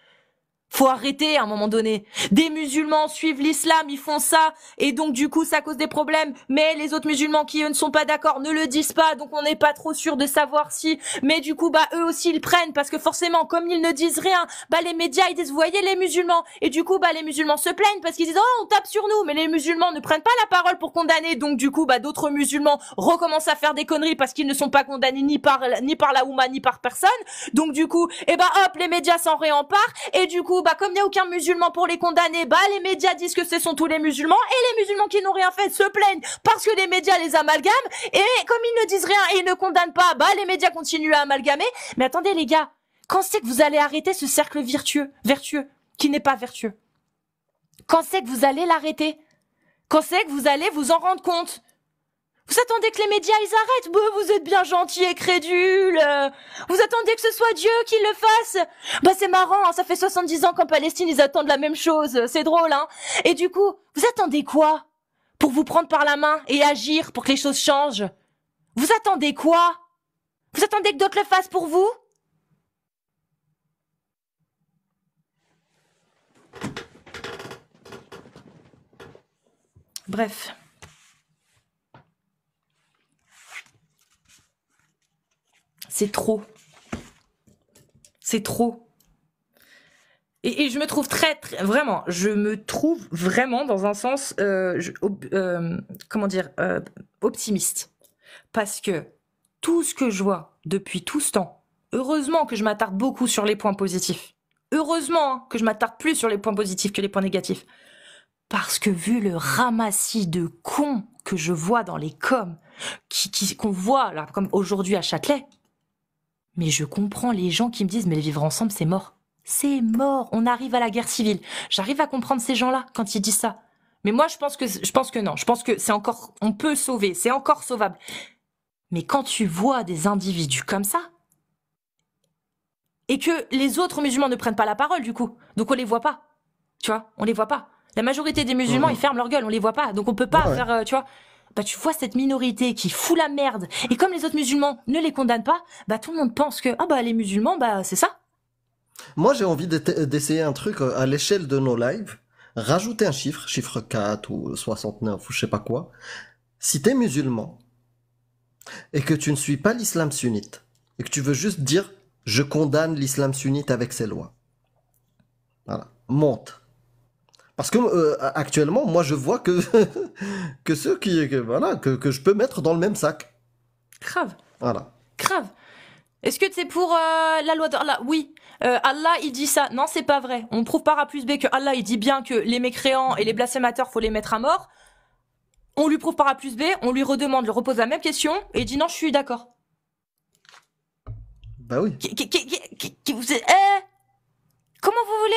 Faut arrêter à un moment donné. Des musulmans suivent l'islam, ils font ça, et donc du coup ça cause des problèmes, mais les autres musulmans qui eux ne sont pas d'accord ne le disent pas, donc on n'est pas trop sûr de savoir si, mais du coup bah eux aussi ils prennent, parce que forcément comme ils ne disent rien, bah les médias ils disent vous voyez les musulmans, et du coup bah les musulmans se plaignent parce qu'ils disent oh on tape sur nous, mais les musulmans ne prennent pas la parole pour condamner, donc du coup bah d'autres musulmans recommencent à faire des conneries parce qu'ils ne sont pas condamnés ni par la Oumma ni par personne, donc du coup et bah hop les médias s'en réemparent, et du coup bah comme il n'y a aucun musulman pour les condamner, bah les médias disent que ce sont tous les musulmans, et les musulmans qui n'ont rien fait se plaignent parce que les médias les amalgament, et comme ils ne disent rien et ils ne condamnent pas, bah les médias continuent à amalgamer. Mais attendez les gars, quand c'est que vous allez arrêter ce cercle vertueux, qui n'est pas vertueux? Quand c'est que vous allez l'arrêter? Quand c'est que vous allez vous en rendre compte? Vous attendez que les médias ils arrêtent? Bah, vous êtes bien gentils et crédules. Vous attendez que ce soit Dieu qui le fasse? Bah c'est marrant, hein, ça fait 70 ans qu'en Palestine ils attendent la même chose. C'est drôle, hein. Et du coup, vous attendez quoi pour vous prendre par la main et agir pour que les choses changent? Vous attendez quoi? Vous attendez que d'autres le fassent pour vous? Bref. c'est trop. C'est trop. Et je me trouve vraiment, je me trouve vraiment dans un sens, optimiste. Parce que tout ce que je vois depuis tout ce temps, heureusement que je m'attarde beaucoup sur les points positifs. Heureusement hein, que je m'attarde plus sur les points positifs que les points négatifs. Parce que vu le ramassis de cons que je vois dans les coms, qu'on voit là, comme aujourd'hui à Châtelet, mais je comprends les gens qui me disent mais le vivre ensemble c'est mort. C'est mort, on arrive à la guerre civile. J'arrive à comprendre ces gens-là quand ils disent ça. Mais moi je pense que non, je pense que c'est encore, on peut sauver, c'est encore sauvable. Mais quand tu vois des individus comme ça, et que les autres musulmans ne prennent pas la parole du coup, donc on les voit pas, tu vois, on les voit pas. La majorité des musulmans, ils ferment leur gueule, on les voit pas, donc on peut pas faire, tu vois. Bah tu vois cette minorité qui fout la merde, et comme les autres musulmans ne les condamnent pas, bah tout le monde pense que les musulmans, bah c'est ça. Moi, j'ai envie d'essayer un truc à l'échelle de nos lives, rajouter un chiffre 4 ou 69 ou je sais pas quoi. Si t'es musulman et que tu ne suis pas l'islam sunnite et que tu veux juste dire je condamne l'islam sunnite avec ses lois, voilà, monte. Parce que actuellement, moi, je vois que que ceux que je peux mettre dans le même sac. Grave. Voilà. Grave. Est-ce que c'est pour la loi d'Allah? Oui. Allah, il dit ça. Non, c'est pas vrai. On prouve par A plus B que Allah, il dit bien que les mécréants et les blasphémateurs, faut les mettre à mort. On lui prouve par A plus B, on lui redemande, lui repose la même question, et il dit non, je suis d'accord. Bah oui. Comment vous voulez?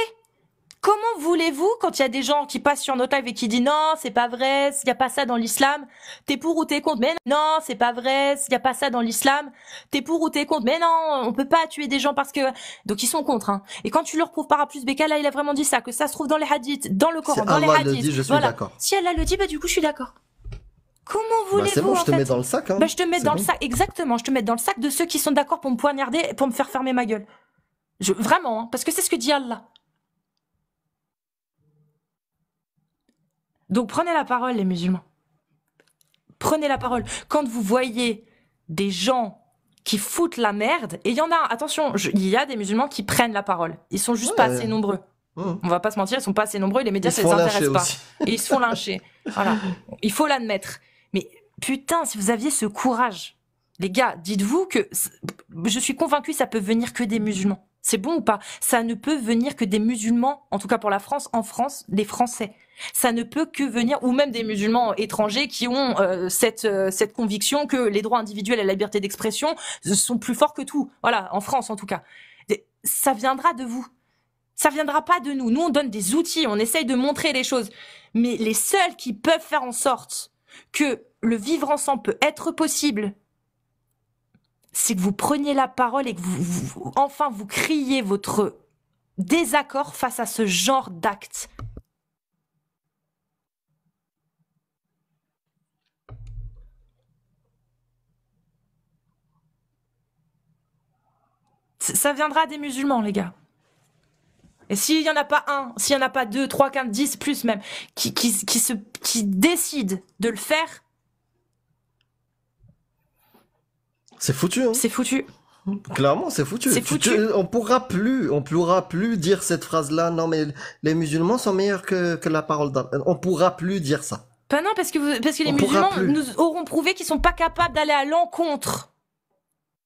Comment voulez-vous, quand il y a des gens qui passent sur notre live et qui disent non, c'est pas vrai, il y a pas ça dans l'islam, t'es pour ou t'es contre? Mais non, c'est pas vrai, il y a pas ça dans l'islam, t'es pour ou t'es contre? Mais non, on peut pas tuer des gens parce que... Donc ils sont contre, hein. Et quand tu leur prouves par A plus B qu'Allah, il a vraiment dit ça, que ça se trouve dans les hadiths, dans le Coran, Si dans les Allah hadiths. le dit, je suis voilà. d'accord. Si Allah le dit, bah du coup je suis d'accord. Comment voulez-vous, c'est bon, je te en fait mets dans le sac, hein. Bah je te mets C'est dans bon. le sac, exactement, je te mets dans le sac de ceux qui sont d'accord pour me poignarder et pour me faire fermer ma gueule. Vraiment, hein, parce que c'est ce que dit Allah. Donc prenez la parole, les musulmans. Prenez la parole. Quand vous voyez des gens qui foutent la merde, et il y en a, attention, il y a des musulmans qui prennent la parole. Ils sont juste pas assez nombreux. On va pas se mentir, ils sont pas assez nombreux et les médias, ça les intéresse pas. Et ils se font lyncher. Voilà. Il faut l'admettre. Mais putain, si vous aviez ce courage, les gars, dites-vous que je suis convaincue ça peut venir que des musulmans. C'est bon ou pas? Ça ne peut venir que des musulmans, en tout cas pour la France, en France, des Français. Ça ne peut que venir, ou même des musulmans étrangers qui ont cette conviction que les droits individuels et la liberté d'expression sont plus forts que tout. Voilà, en France en tout cas. Ça viendra de vous. Ça viendra pas de nous. Nous, on donne des outils, on essaye de montrer les choses. Mais les seuls qui peuvent faire en sorte que le vivre ensemble peut être possible, c'est que vous preniez la parole et que enfin vous criez votre désaccord face à ce genre d'actes. Ça viendra des musulmans, les gars. Et s'il y en a pas un, s'il y en a pas 2, 3, 4, 10, plus même, qui décident de le faire, c'est foutu, hein. C'est foutu. Clairement, c'est foutu. C'est foutu. On pourra plus dire cette phrase-là. Non, mais les musulmans sont meilleurs que la parole d'Allah. On pourra plus dire ça. Pas non, parce que les musulmans nous auront prouvé qu'ils sont pas capables d'aller à l'encontre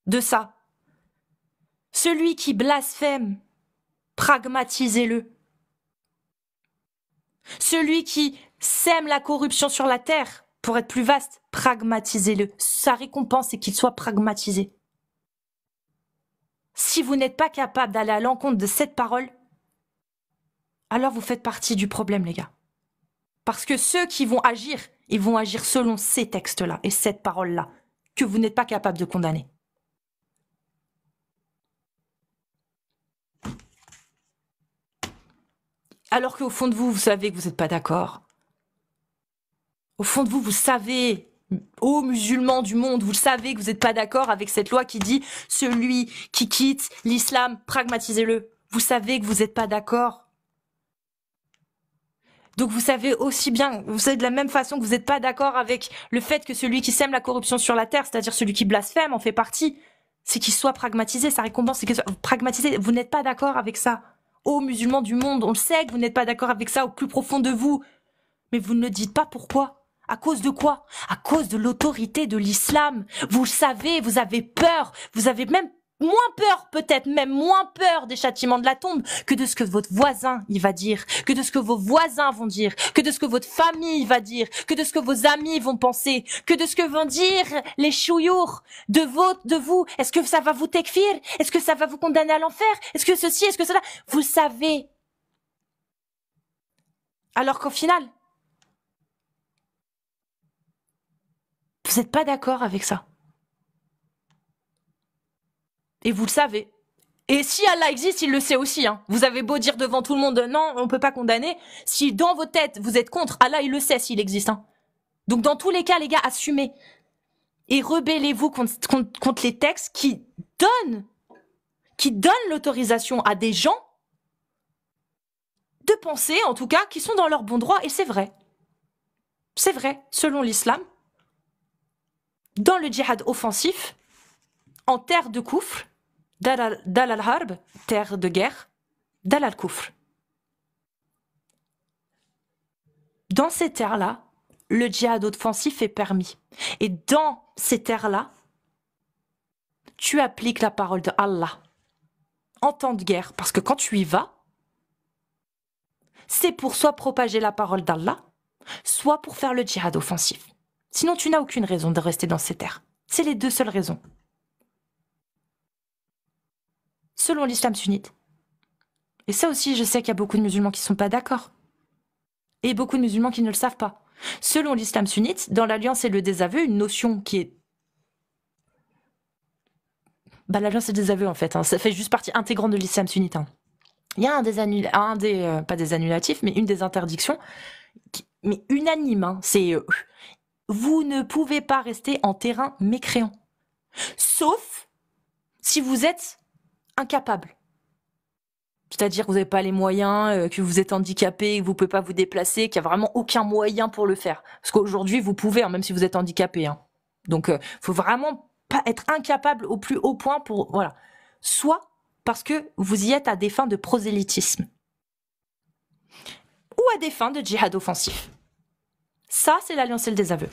de ça. Celui qui blasphème, pragmatisez-le. Celui qui sème la corruption sur la terre pour être plus vaste, pragmatisez-le. Sa récompense, c'est qu'il soit pragmatisé. Si vous n'êtes pas capable d'aller à l'encontre de cette parole, alors vous faites partie du problème, les gars. Parce que ceux qui vont agir, ils vont agir selon ces textes-là et cette parole-là, que vous n'êtes pas capable de condamner. Alors qu'au fond de vous, vous savez que vous n'êtes pas d'accord. Au fond de vous, vous savez, ô musulmans du monde, vous savez que vous n'êtes pas d'accord avec cette loi qui dit « Celui qui quitte l'islam, pragmatisez-le ». Vous savez que vous n'êtes pas d'accord. Donc vous savez aussi bien, vous savez de la même façon que vous n'êtes pas d'accord avec le fait que celui qui sème la corruption sur la terre, c'est-à-dire celui qui blasphème, en fait partie. c'est qu'il soit pragmatisé. Sa récompense, c'est qu'il soit pragmatisé. Vous n'êtes pas d'accord avec ça. Ô musulmans du monde, on le sait que vous n'êtes pas d'accord avec ça au plus profond de vous. Mais vous ne le dites pas pourquoi. À cause de quoi? À cause de l'autorité de l'islam. Vous le savez, vous avez peur. Vous avez même moins peur, peut-être même moins peur des châtiments de la tombe que de ce que votre voisin il va dire, que de ce que vos voisins vont dire, que de ce que votre famille va dire, que de ce que vos amis vont penser, que de ce que vont dire les chouyours de vous. Est-ce que ça va vous tekfir? Est-ce que ça va vous condamner à l'enfer? Est-ce que ceci, est-ce que cela? Vous le savez. Alors qu'au final, vous n'êtes pas d'accord avec ça. Et vous le savez. Et si Allah existe, il le sait aussi. Hein. Vous avez beau dire devant tout le monde, non, on peut pas condamner. Si dans vos têtes, vous êtes contre, Allah, il le sait s'il existe. Hein. Donc dans tous les cas, les gars, assumez. Et rebellez-vous contre les textes qui donnent l'autorisation à des gens de penser, en tout cas, qui sont dans leur bon droit. Et c'est vrai. C'est vrai, selon l'islam, dans le djihad offensif, en terre de koufr, Dal al-Harb, terre de guerre, Dal al-Koufr. Dans ces terres-là, le djihad offensif est permis. Et dans ces terres-là, tu appliques la parole de Allah en temps de guerre. Parce que quand tu y vas, c'est pour soit propager la parole d'Allah, soit pour faire le djihad offensif. Sinon, tu n'as aucune raison de rester dans ces terres. C'est les deux seules raisons. Selon l'islam sunnite. Et ça aussi, je sais qu'il y a beaucoup de musulmans qui ne sont pas d'accord. Et beaucoup de musulmans qui ne le savent pas. Selon l'islam sunnite, dans l'alliance et le désaveu, une notion qui est... l'alliance et le désaveu, en fait. Hein, ça fait juste partie intégrante de l'islam sunnite. Hein. Il y a pas des annulatifs, mais une des interdictions, mais unanime. Hein, c'est... vous ne pouvez pas rester en terrain mécréant. Sauf si vous êtes incapable. C'est-à-dire que vous n'avez pas les moyens, que vous êtes handicapé, que vous ne pouvez pas vous déplacer, qu'il n'y a vraiment aucun moyen pour le faire. Parce qu'aujourd'hui, vous pouvez, hein, même si vous êtes handicapé. Hein. Donc, il faut vraiment pas être incapable au plus haut point pour... Voilà. Soit parce que vous y êtes à des fins de prosélytisme. Ou à des fins de djihad offensif. Ça, c'est l'alliance et le désaveu.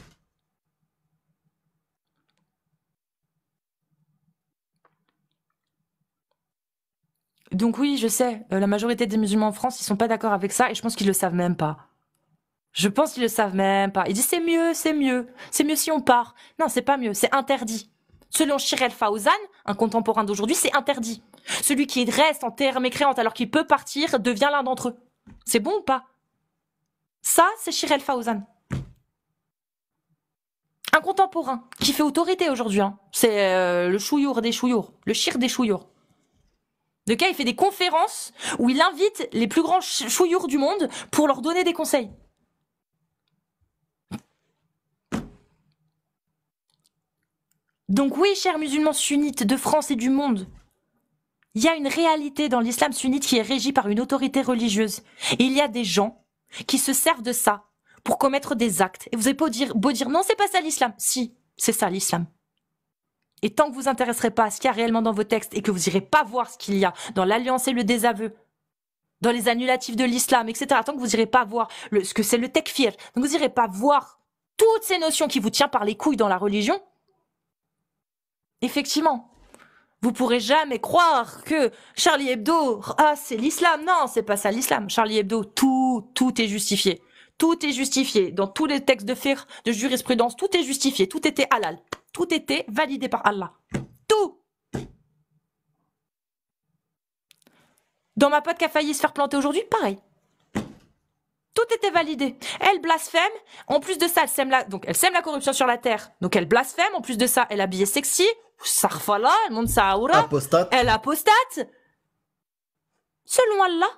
Donc oui, je sais, la majorité des musulmans en France, ils sont pas d'accord avec ça et je pense qu'ils le savent même pas. Je pense qu'ils le savent même pas. Ils disent c'est mieux si on part. Non, c'est pas mieux, c'est interdit. Selon Shirel Fawzan, un contemporain d'aujourd'hui, c'est interdit. Celui qui reste en terre mécréante alors qu'il peut partir devient l'un d'entre eux. C'est bon ou pas? Ça, c'est Shirel Fawzan. Un contemporain qui fait autorité aujourd'hui. Hein. C'est le chouyour des chouyours, le shir des chouyours. Le gars, il fait des conférences où il invite les plus grands chouyours du monde pour leur donner des conseils. Donc oui, chers musulmans sunnites de France et du monde, il y a une réalité dans l'islam sunnite qui est régie par une autorité religieuse. Et il y a des gens qui se servent de ça pour commettre des actes. Et vous avez beau dire non, c'est pas ça l'islam. Si, c'est ça l'islam. Et tant que vous intéresserez pas à ce qu'il y a réellement dans vos textes et que vous irez pas voir ce qu'il y a dans l'alliance et le désaveu, dans les annulatifs de l'islam, etc., tant que vous irez pas voir ce que c'est le tekfir, donc vous irez pas voir toutes ces notions qui vous tiennent par les couilles dans la religion, effectivement, vous pourrez jamais croire que Charlie Hebdo, c'est l'islam. Non, c'est pas ça l'islam. Charlie Hebdo, tout est justifié. Tout est justifié. Dans tous les textes de fiqh, de jurisprudence, tout est justifié. Tout était halal. Tout était validé par Allah. Tout. Dans ma pote qui a failli se faire planter aujourd'hui, pareil. Tout était validé. Elle blasphème. En plus de ça, elle sème la corruption sur la terre. Donc elle blasphème. En plus de ça, elle habille sexy. Sarfala, elle monte sa aura. Apostate. Elle apostate. Selon Allah,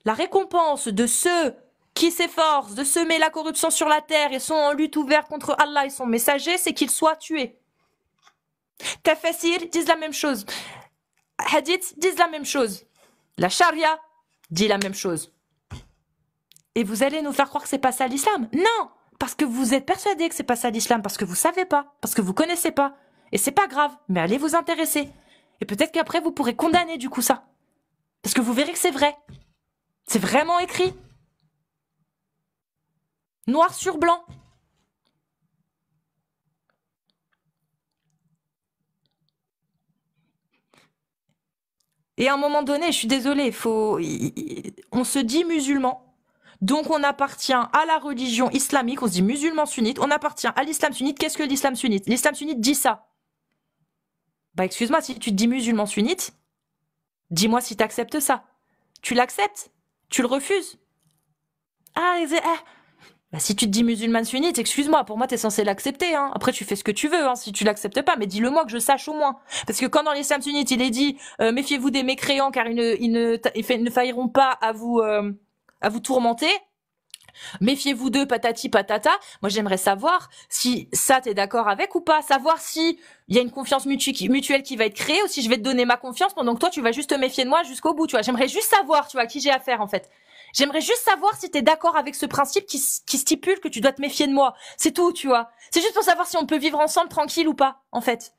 la récompense de ceux qui s'efforcent de semer la corruption sur la terre et sont en lutte ouverte contre Allah et son messager, c'est qu'ils soient tués. Tafasir disent la même chose. Hadith disent la même chose. La charia dit la même chose. Et vous allez nous faire croire que c'est pas ça l'islam? Non, parce que vous êtes persuadés que c'est pas ça l'islam, parce que vous savez pas, parce que vous connaissez pas. Et c'est pas grave, mais allez vous intéresser. Et peut-être qu'après, vous pourrez condamner du coup ça. Parce que vous verrez que c'est vrai. C'est vraiment écrit. Noir sur blanc. Et à un moment donné, je suis désolée, on se dit musulman. Donc on appartient à la religion islamique, on se dit musulman sunnite, on appartient à l'islam sunnite. Qu'est-ce que l'islam sunnite? L'islam sunnite dit ça. Bah excuse-moi, si tu te dis musulman sunnite, dis-moi si tu acceptes ça. Tu l'acceptes? Tu le refuses? Bah, si tu te dis musulmane sunnite, excuse-moi, pour moi t'es censé l'accepter. Hein. Après tu fais ce que tu veux, hein, si tu l'acceptes pas, mais dis-le moi que je sache au moins. Parce que quand dans l'islam sunnite il est dit méfiez-vous des mécréants car ils ne failleront pas à vous tourmenter. Méfiez-vous d'eux, patati patata. Moi, j'aimerais savoir si ça, t'es d'accord avec ou pas. Savoir si il y a une confiance mutuelle qui va être créée ou si je vais te donner ma confiance pendant que toi, tu vas juste te méfier de moi jusqu'au bout, tu vois. J'aimerais juste savoir, tu vois, à qui j'ai affaire, en fait. J'aimerais juste savoir si t'es d'accord avec ce principe qui stipule que tu dois te méfier de moi. C'est tout, tu vois. C'est juste pour savoir si on peut vivre ensemble tranquille ou pas, en fait.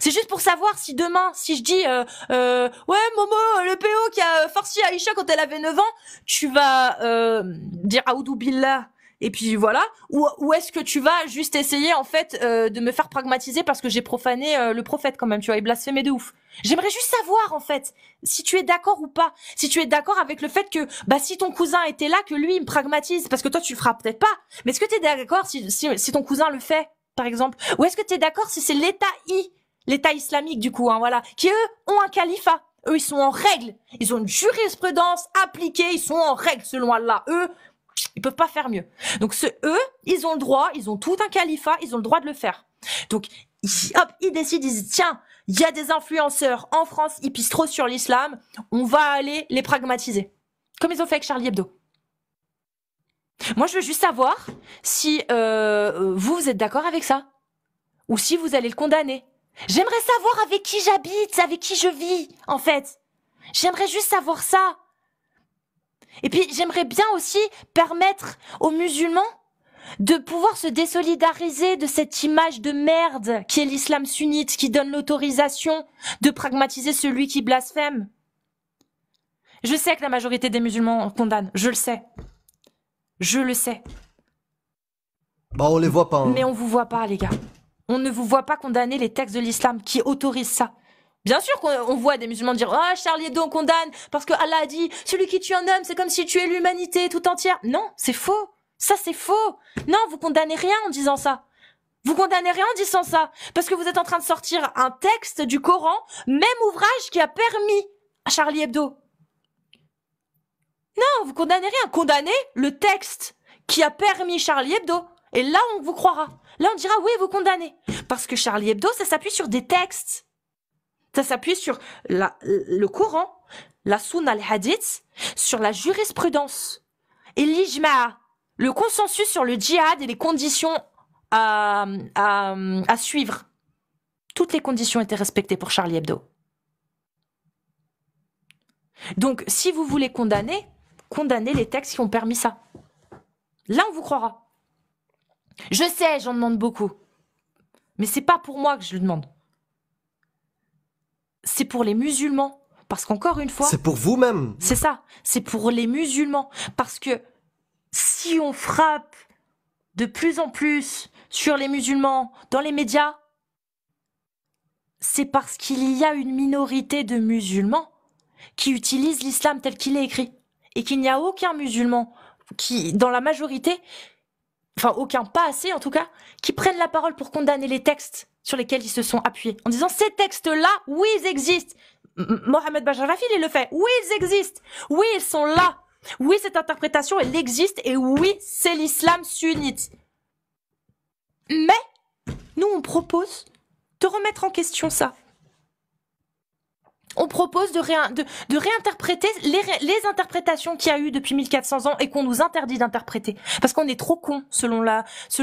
C'est juste pour savoir si demain, si je dis ouais Momo, le PO qui a forcé Aïcha quand elle avait 9 ans, tu vas dire Aoudou Billah et puis voilà, ou est-ce que tu vas juste essayer en fait de me faire pragmatiser parce que j'ai profané le prophète quand même, tu vois, et blasphémé de ouf. J'aimerais juste savoir en fait si tu es d'accord ou pas, si tu es d'accord avec le fait que bah si ton cousin était là, que lui il me pragmatise, parce que toi tu le feras peut-être pas, mais est-ce que tu es d'accord si ton cousin le fait par exemple, ou est-ce que tu es d'accord si c'est l'État islamique du coup, hein, voilà, qui eux ont un califat. Eux, ils sont en règle. Ils ont une jurisprudence appliquée. Ils sont en règle selon Allah. Eux, ils peuvent pas faire mieux. Donc eux, ils ont le droit. Ils ont tout un califat. Ils ont le droit de le faire. Donc hop, ils décident. Ils disent tiens, il y a des influenceurs en France. Ils pissent trop sur l'islam. On va aller les pragmatiser, comme ils ont fait avec Charlie Hebdo. Moi, je veux juste savoir si vous êtes d'accord avec ça, ou si vous allez le condamner. J'aimerais savoir avec qui j'habite, avec qui je vis, en fait. J'aimerais juste savoir ça. Et puis, j'aimerais bien aussi permettre aux musulmans de pouvoir se désolidariser de cette image de merde qui est l'islam sunnite, qui donne l'autorisation de pragmatiser celui qui blasphème. Je sais que la majorité des musulmans condamnent, je le sais. Je le sais. Bah, on les voit pas. Hein. Mais on vous voit pas, les gars. On ne vous voit pas condamner les textes de l'islam qui autorisent ça. Bien sûr qu'on voit des musulmans dire « Ah, Charlie Hebdo, on condamne parce que Allah a dit « Celui qui tue un homme, c'est comme s'il tuait l'humanité tout entière. » Non, c'est faux. Ça, c'est faux. Non, vous condamnez rien en disant ça. Vous condamnez rien en disant ça. Parce que vous êtes en train de sortir un texte du Coran, même ouvrage qui a permis à Charlie Hebdo. Non, vous condamnez rien. Condamnez le texte qui a permis Charlie Hebdo. Et là, on vous croira. Là, on dira, oui, vous condamnez. Parce que Charlie Hebdo, ça s'appuie sur des textes. Ça s'appuie sur le Coran, la Sunna, le Hadith, sur la jurisprudence. Et l'Ijma', le consensus sur le djihad et les conditions à suivre. Toutes les conditions étaient respectées pour Charlie Hebdo. Donc, si vous voulez condamner, condamnez les textes qui ont permis ça. Là, on vous croira. Je sais, j'en demande beaucoup. Mais c'est pas pour moi que je le demande. C'est pour les musulmans. Parce qu'encore une fois... C'est pour vous-même. C'est ça. C'est pour les musulmans. Parce que si on frappe de plus en plus sur les musulmans dans les médias, c'est parce qu'il y a une minorité de musulmans qui utilisent l'islam tel qu'il est écrit. Et qu'il n'y a aucun musulman qui, dans la majorité... enfin aucun, pas assez en tout cas, qui prennent la parole pour condamner les textes sur lesquels ils se sont appuyés. En disant, ces textes-là, oui, ils existent. Mohamed Bajrafil, il le fait. Oui, ils existent. Oui, ils sont là. Oui, cette interprétation, elle existe. Et oui, c'est l'islam sunnite. Mais, nous, on propose de remettre en question ça. On propose de réinterpréter les interprétations qu'il y a eu depuis 1400 ans et qu'on nous interdit d'interpréter. Parce qu'on est trop cons, selon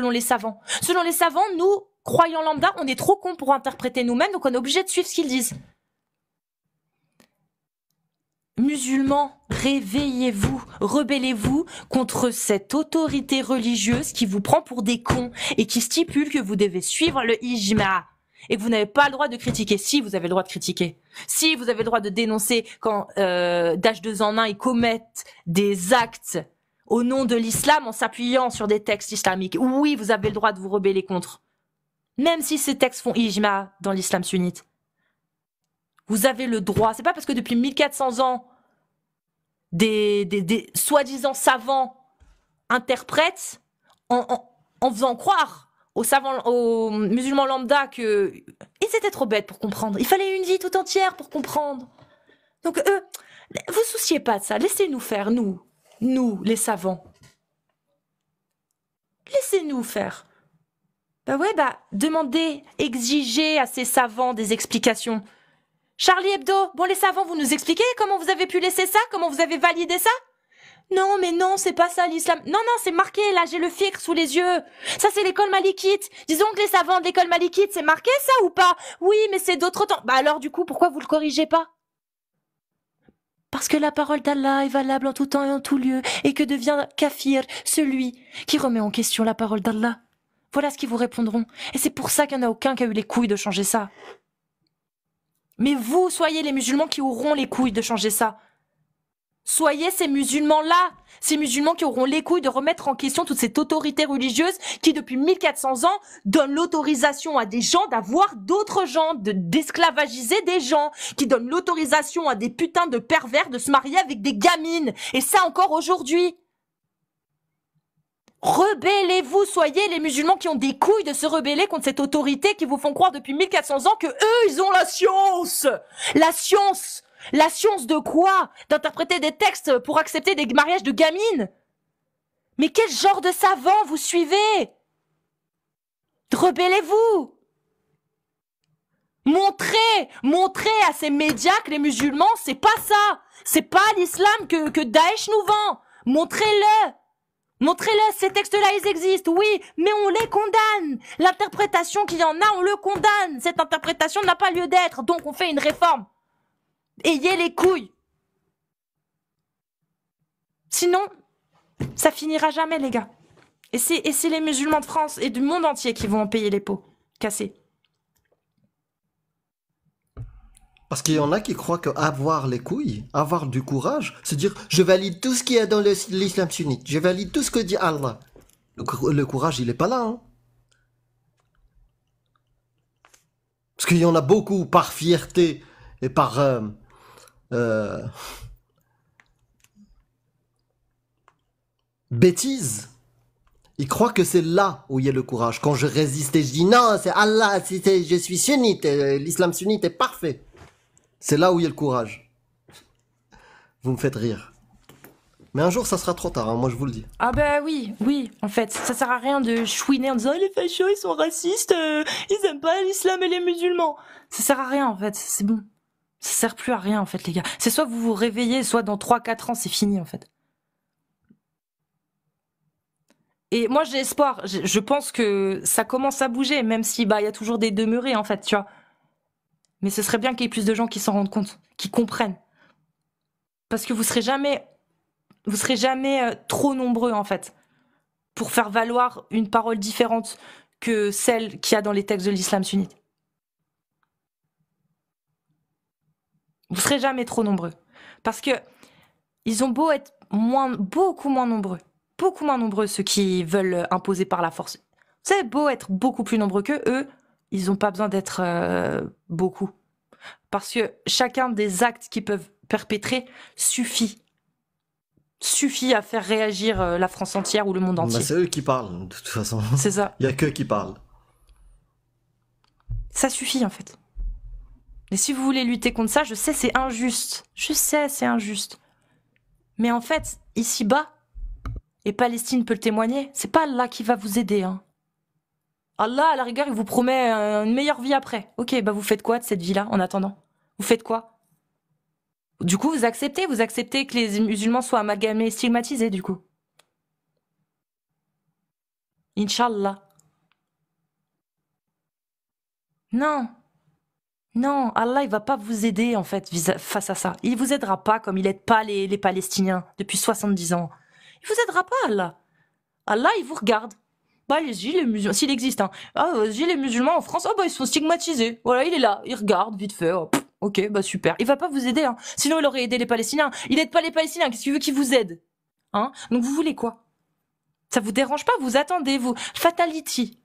les savants. Selon les savants, nous, croyants lambda, on est trop cons pour interpréter nous-mêmes, donc on est obligé de suivre ce qu'ils disent. Musulmans, réveillez-vous, rebellez-vous contre cette autorité religieuse qui vous prend pour des cons et qui stipule que vous devez suivre le ijma'. et que vous n'avez pas le droit de critiquer. Si, vous avez le droit de critiquer. Si, vous avez le droit de dénoncer quand d'H2N1 ils commettent des actes au nom de l'islam en s'appuyant sur des textes islamiques. Oui, vous avez le droit de vous rebeller contre. Même si ces textes font ijma dans l'islam sunnite. Vous avez le droit. C'est pas parce que depuis 1400 ans, des soi-disant savants interprètent en faisant croire aux savants, aux musulmans lambda que ils étaient trop bêtes pour comprendre. Il fallait une vie tout entière pour comprendre. Donc vous souciez pas de ça. Laissez-nous faire, nous, les savants. Laissez-nous faire. Demandez, exigez à ces savants des explications. Charlie Hebdo, bon les savants, vous nous expliquez comment vous avez pu laisser ça? Comment vous avez validé ça? Non, mais non, c'est pas ça l'islam. Non, c'est marqué, là, j'ai le fiqh sous les yeux. Ça, c'est l'école malikite. Disons que les savants de l'école malikite, c'est marqué ça ou pas? Oui, mais c'est d'autres temps. Alors, du coup, pourquoi vous le corrigez pas? Parce que la parole d'Allah est valable en tout temps et en tout lieu, et que devient kafir celui qui remet en question la parole d'Allah. Voilà ce qu'ils vous répondront. Et c'est pour ça qu'il n'y en a aucun qui a eu les couilles de changer ça. Mais vous, soyez les musulmans qui auront les couilles de changer ça. Soyez ces musulmans-là, ces musulmans qui auront les couilles de remettre en question toutes ces autorités religieuses qui, depuis 1400 ans, donnent l'autorisation à des gens d'avoir d'autres gens, d'esclavagiser des gens, qui donnent l'autorisation à des putains de pervers de se marier avec des gamines. Et ça encore aujourd'hui. Rebellez-vous, soyez les musulmans qui ont des couilles de se rebeller contre cette autorité qui vous font croire depuis 1400 ans que eux, ils ont la science. La science. La science de quoi? D'interpréter des textes pour accepter des mariages de gamines? Mais quel genre de savant vous suivez? Rebellez-vous! Montrez à ces médias que les musulmans, c'est pas ça! C'est pas l'islam que Daesh nous vend! Montrez-le! Montrez-le, ces textes-là, ils existent, oui, mais on les condamne! L'interprétation qu'il y en a, on le condamne! Cette interprétation n'a pas lieu d'être, donc on fait une réforme! Ayez les couilles. Sinon, ça finira jamais, les gars. Et c'est les musulmans de France et du monde entier qui vont en payer les pots cassés. Parce qu'il y en a qui croient qu'avoir les couilles, avoir du courage, c'est dire je valide tout ce qu'il y a dans l'islam sunnite. Je valide tout ce que dit Allah. Le courage, il est pas là. Hein. Parce qu'il y en a beaucoup par fierté et par... bêtise. Ils croient que c'est là où il y a le courage. Quand je résistais, je dis non, c'est Allah, je suis sunnite, l'islam sunnite est parfait. C'est là où il y a le courage. Vous me faites rire. Mais un jour, ça sera trop tard, hein, moi je vous le dis. Ah bah oui, en fait, ça sert à rien de chouiner en disant les fachos, ils sont racistes, ils aiment pas l'islam et les musulmans. Ça sert à rien en fait, c'est bon. Ça sert plus à rien en fait les gars. C'est soit vous vous réveillez, soit dans 3-4 ans c'est fini en fait. Et moi j'ai espoir, je pense que ça commence à bouger, même si il y a toujours des demeurés en fait, tu vois. Mais ce serait bien qu'il y ait plus de gens qui s'en rendent compte, qui comprennent. Parce que vous serez jamais trop nombreux en fait pour faire valoir une parole différente que celle qu'il y a dans les textes de l'islam sunnite. Vous serez jamais trop nombreux. Parce que ils ont beau être beaucoup moins nombreux ceux qui veulent imposer par la force. Vous savez, beau être beaucoup plus nombreux que eux, ils n'ont pas besoin d'être beaucoup. Parce que chacun des actes qu'ils peuvent perpétrer suffit à faire réagir la France entière ou le monde entier. C'est eux qui parlent, de toute façon. C'est ça. Il n'y a qu'eux qui parlent. Ça suffit, en fait. Et si vous voulez lutter contre ça, je sais, c'est injuste. Mais en fait, ici-bas, et Palestine peut le témoigner, c'est pas Allah qui va vous aider. Hein. Allah, à la rigueur, il vous promet une meilleure vie après. Ok, vous faites quoi de cette vie-là, en attendant? Vous faites quoi? Du coup, vous acceptez que les musulmans soient amalgamés et stigmatisés, du coup. Inch'Allah. Non, Allah, il va pas vous aider, en fait, face à ça. Il vous aidera pas comme il aide pas les Palestiniens depuis 70 ans. Il vous aidera pas, Allah. Allah, il vous regarde. Bah allez-y, les musulmans, s'il existe, hein. Ah, vas-y, les musulmans en France, bah ils sont stigmatisés. Voilà, il est là, il regarde, vite fait. Oh, ok, bah super. Il va pas vous aider, hein. Sinon, il aurait aidé les Palestiniens. Il aide pas les Palestiniens, qu'est-ce qu'il veut qu'il vous aide? Hein? Donc vous voulez quoi? Ça vous dérange pas? Vous attendez, vous. Fatality.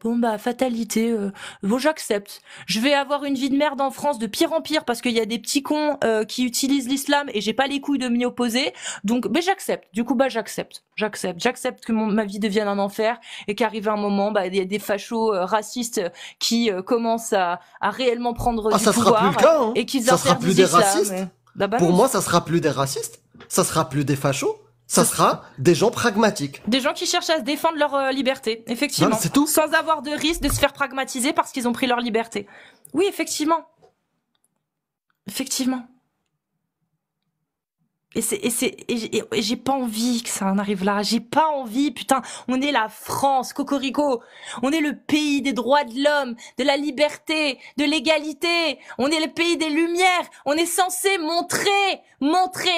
Bon bah fatalité, bon j'accepte. Je vais avoir une vie de merde en France de pire en pire parce qu'il y a des petits cons qui utilisent l'islam et j'ai pas les couilles de m'y opposer. Donc bah j'accepte. Du coup bah j'accepte. J'accepte que ma vie devienne un enfer et qu'arrive un moment bah il y a des fachos racistes qui commencent à réellement prendre du ça pouvoir sera plus le cas, hein. et qu'ils Ça sera plus interdisent des l'islam. racistes. Bah, Pour non. moi, ça sera plus des racistes, ça sera plus des fachos, ça sera des gens pragmatiques. Des gens qui cherchent à se défendre leur liberté, effectivement. Voilà, c'est tout. Sans avoir de risque de se faire pragmatiser parce qu'ils ont pris leur liberté. Oui, effectivement. Effectivement. Et j'ai pas envie que ça en arrive là. J'ai pas envie, putain. On est la France, cocorico. On est le pays des droits de l'homme, de la liberté, de l'égalité. On est le pays des lumières. On est censé montrer,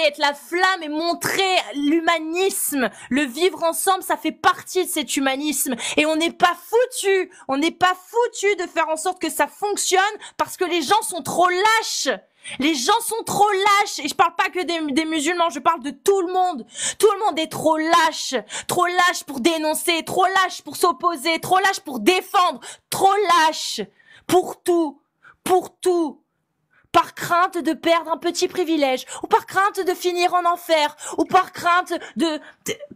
être la flamme et montrer l'humanisme. Le vivre ensemble, ça fait partie de cet humanisme. Et on n'est pas foutu. On n'est pas foutu de faire en sorte que ça fonctionne parce que les gens sont trop lâches. Les gens sont trop lâches, et je parle pas que des musulmans, je parle de tout le monde. Tout le monde est trop lâche pour dénoncer, trop lâche pour s'opposer, trop lâche pour défendre, trop lâche pour tout, par crainte de perdre un petit privilège, ou par crainte de finir en enfer, ou par crainte de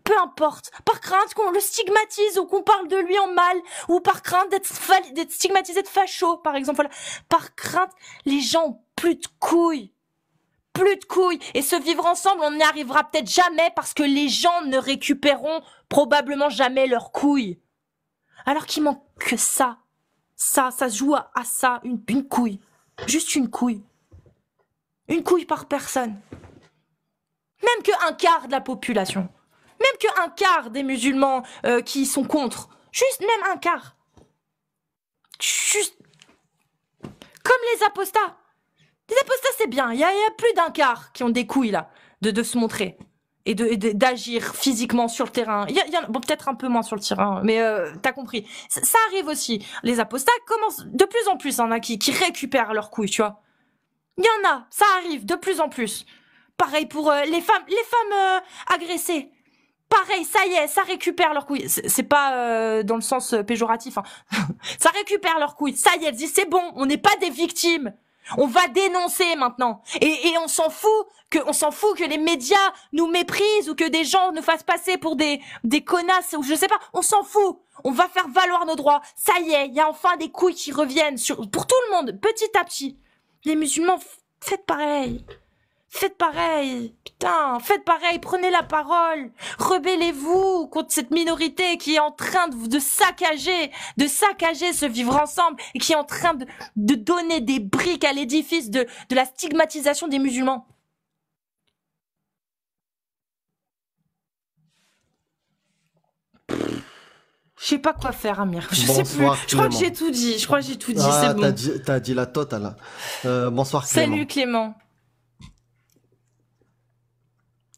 peu importe, par crainte qu'on le stigmatise ou qu'on parle de lui en mal, ou par crainte d'être stigmatisé de facho, par exemple. Voilà. Par crainte, les gens ont plus de couilles. Et ce vivre ensemble, on n'y arrivera peut-être jamais parce que les gens ne récupéreront probablement jamais leurs couilles. Alors qu'il manque que ça. Ça se joue à ça, une couille. Juste une couille. Une couille par personne. Même que un quart de la population. Même que un quart des musulmans qui sont contre. Juste même un quart. Juste. Comme les apostats. Les apostats, c'est bien. Il y a plus d'un quart qui ont des couilles, là, de se montrer. Et d'agir physiquement sur le terrain. Il y a bon, peut-être un peu moins sur le terrain, mais t'as compris. Ça arrive aussi. Les apostats commencent, de plus en plus, il y en a qui récupèrent leurs couilles, tu vois. Il y en a, ça arrive, de plus en plus. Pareil pour les femmes agressées. Pareil, ça y est, ça récupère leurs couilles. C'est pas dans le sens péjoratif, hein. Ça récupère leurs couilles. Ça y est, elles disent c'est bon, on n'est pas des victimes. On va dénoncer maintenant. Et on s'en fout que les médias nous méprisent ou que des gens nous fassent passer pour des connasses ou je sais pas. On s'en fout. On va faire valoir nos droits. Ça y est, il y a enfin des couilles qui reviennent pour tout le monde, petit à petit. Les musulmans, faites pareil. Faites pareil, putain, faites pareil, prenez la parole, rebellez-vous contre cette minorité qui est en train de saccager ce vivre ensemble et qui est en train de donner des briques à l'édifice de la stigmatisation des musulmans. Je sais pas quoi faire, Amir. Je sais plus. Je crois que j'ai tout dit. C'est bon. T'as dit la totale. Bonsoir Clément. Salut Clément.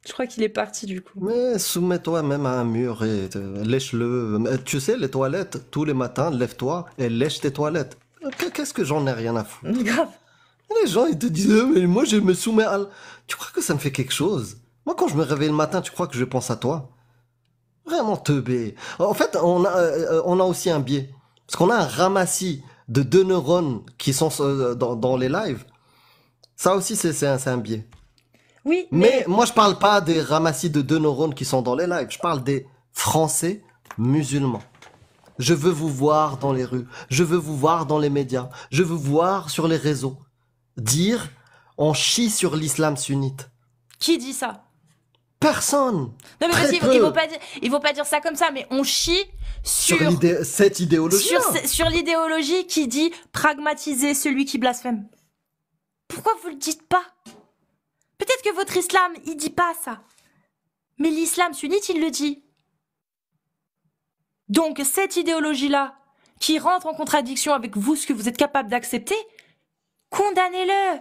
Je crois qu'il est parti du coup. Mais soumets-toi même à un mur et lèche-le. Tu sais, les toilettes, tous les matins, lève-toi et lèche tes toilettes. Qu'est-ce que j'en ai rien à foutre. Grave. Les gens, ils te disent, mais moi, je me soumets à... Tu crois que ça me fait quelque chose? Moi, quand je me réveille le matin, tu crois que je pense à toi? Vraiment teubé. En fait, on a aussi un biais. Parce qu'on a un ramassis de 2 neurones qui sont dans les lives. Ça aussi, c'est un biais. Oui, mais moi, je parle pas des ramassis de 2 neurones qui sont dans les lives. Je parle des Français musulmans. Je veux vous voir dans les rues. Je veux vous voir dans les médias. Je veux vous voir sur les réseaux. Dire, on chie sur l'islam sunnite. Qui dit ça? Personne. Non, mais parce qu'ils vont pas dire ça comme ça, mais on chie sur cette idéologie. Sur l'idéologie qui dit pragmatiser celui qui blasphème. Pourquoi vous le dites pas? Peut-être que votre islam, il dit pas ça. Mais l'islam sunnite, il le dit. Donc, cette idéologie-là, qui rentre en contradiction avec vous, ce que vous êtes capable d'accepter, condamnez-le.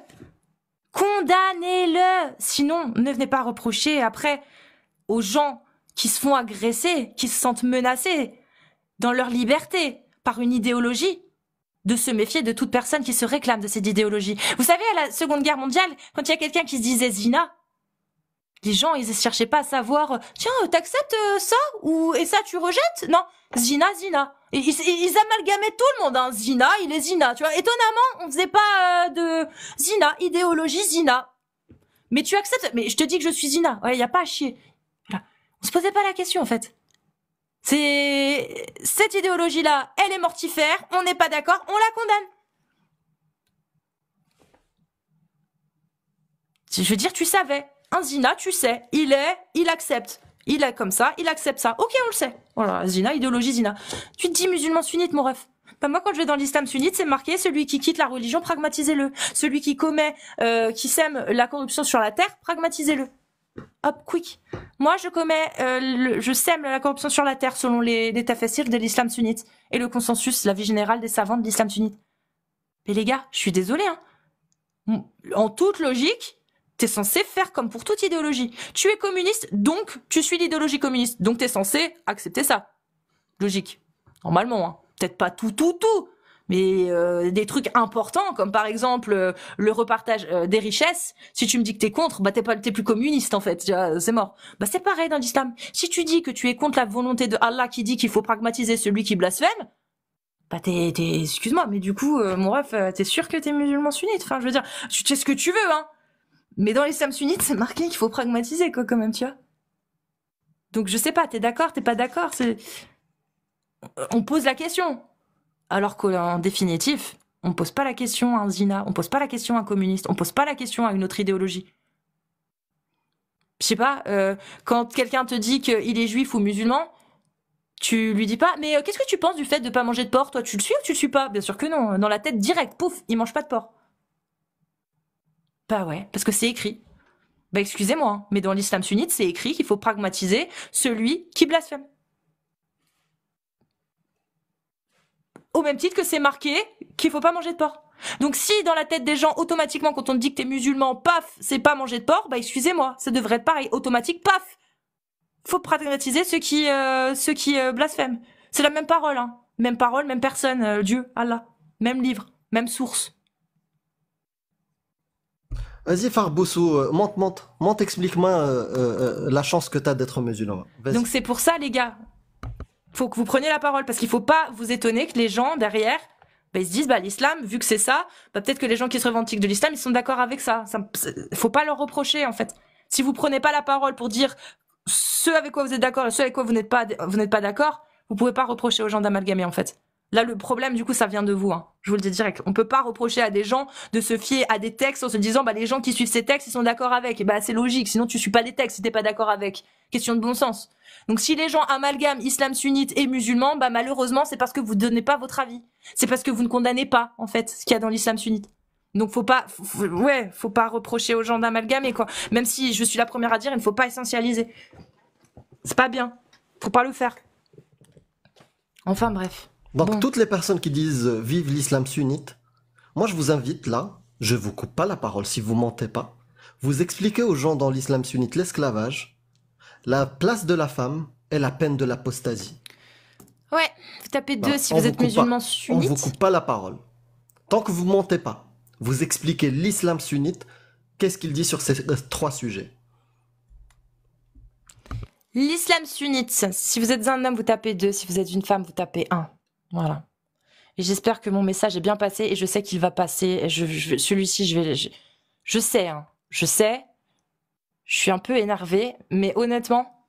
Condamnez-le. Sinon, ne venez pas reprocher après aux gens qui se font agresser, qui se sentent menacés, dans leur liberté, par une idéologie, de se méfier de toute personne qui se réclame de cette idéologie. Vous savez, à la Seconde Guerre mondiale, quand il y a quelqu'un qui se disait zina, les gens, ils ne cherchaient pas à savoir, tiens, t'acceptes ça et ça, tu rejettes? Non, zina, zina. Et ils amalgamaient tout le monde, hein. Zina, il est zina, tu vois. Étonnamment, on faisait pas de zina, idéologie zina. Mais tu acceptes, mais je te dis que je suis zina. Ouais, y a pas à chier. Voilà. On se posait pas la question, en fait. C'est cette idéologie-là, elle est mortifère, on n'est pas d'accord, on la condamne. Je veux dire, tu savais. Un zina, tu sais, il accepte. Il est comme ça, il accepte ça. Ok, on le sait. Voilà, zina, idéologie zina. Tu te dis musulman sunnite, mon ref. Bah moi, quand je vais dans l'islam sunnite, c'est marqué celui qui quitte la religion, pragmatisez-le. Celui qui qui sème la corruption sur la terre, pragmatisez-le. Hop, quick. Moi, je sème la corruption sur la terre selon les tafsirs de l'islam sunnite et le consensus, la vie générale des savants de l'islam sunnite. Mais les gars, je suis désolée, hein. En toute logique, t'es censé faire comme pour toute idéologie. Tu es communiste, donc tu suis l'idéologie communiste. Donc t'es censé accepter ça. Logique. Normalement, hein. Peut-être pas tout. Mais des trucs importants, comme par exemple le repartage des richesses, si tu me dis que t'es contre, bah t'es plus communiste en fait, c'est mort. Bah c'est pareil dans l'islam. Si tu dis que tu es contre la volonté de Allah qui dit qu'il faut pragmatiser celui qui blasphème, bah excuse-moi, mais du coup, mon ref, t'es sûr que t'es musulman sunnite? Enfin, je veux dire, tu sais ce que tu veux, hein. Mais dans l'islam sunnite, c'est marqué qu'il faut pragmatiser, quoi, quand même, tu vois. Donc je sais pas, t'es d'accord, t'es pas d'accord, on pose la question. Alors qu'en définitif, on pose pas la question à un zina, on pose pas la question à un communiste, on pose pas la question à une autre idéologie. Je sais pas, quand quelqu'un te dit qu'il est juif ou musulman, tu lui dis pas, mais qu'est-ce que tu penses du fait de pas manger de porc? Toi, tu le suis ou tu le suis pas? Bien sûr que non. Dans la tête, direct, pouf, il mange pas de porc. Bah ouais, parce que c'est écrit. Bah excusez-moi, hein, mais dans l'islam sunnite, c'est écrit qu'il faut pragmatiser celui qui blasphème. Au même titre que c'est marqué qu'il faut pas manger de porc. Donc si dans la tête des gens, automatiquement, quand on te dit que t'es musulman, paf, c'est pas manger de porc, bah excusez-moi, ça devrait être pareil, automatique, paf. Faut pragmatiser ceux qui blasphèment. C'est la même parole, hein. Même parole, même personne, Dieu, Allah. Même livre, même source. Vas-y, Farboussou, monte, explique-moi la chance que t'as d'être musulman. Donc c'est pour ça, les gars. Faut que vous preniez la parole, parce qu'il faut pas vous étonner que les gens, derrière, bah, ils se disent, bah, l'islam, vu que c'est ça, bah, peut-être que les gens qui se revendiquent de l'islam, ils sont d'accord avec ça. Faut pas leur reprocher, en fait. Si vous prenez pas la parole pour dire ce avec quoi vous êtes d'accord et ce avec quoi vous n'êtes pas d'accord, vous pouvez pas reprocher aux gens d'amalgamer, en fait. Là, le problème, du coup, ça vient de vous, hein. Je vous le dis direct. On peut pas reprocher à des gens de se fier à des textes en se disant, bah, les gens qui suivent ces textes, ils sont d'accord avec. Et bah, c'est logique. Sinon, tu suis pas les textes si t'es pas d'accord avec. Question de bon sens. Donc, si les gens amalgament islam sunnite et musulman, bah, malheureusement, c'est parce que vous donnez pas votre avis. C'est parce que vous ne condamnez pas, en fait, ce qu'il y a dans l'islam sunnite. Donc, faut pas reprocher aux gens d'amalgamer, quoi. Même si je suis la première à dire, il ne faut pas essentialiser. C'est pas bien. Faut pas le faire. Enfin, bref. Donc, bon. Toutes les personnes qui disent vive l'islam sunnite, moi je vous invite là, je vous coupe pas la parole si vous mentez pas, vous expliquez aux gens dans l'islam sunnite l'esclavage, la place de la femme et la peine de l'apostasie. Ouais, vous tapez 2 si vous êtes musulman sunnite. On vous coupe pas la parole. Tant que vous mentez pas, vous expliquez l'islam sunnite, qu'est-ce qu'il dit sur ces 3 sujets. L'islam sunnite, si vous êtes un homme, vous tapez 2, si vous êtes une femme, vous tapez 1. Voilà. Et j'espère que mon message est bien passé et je sais qu'il va passer. Et celui-ci, je sais, hein. Je sais. Je suis un peu énervée, mais honnêtement,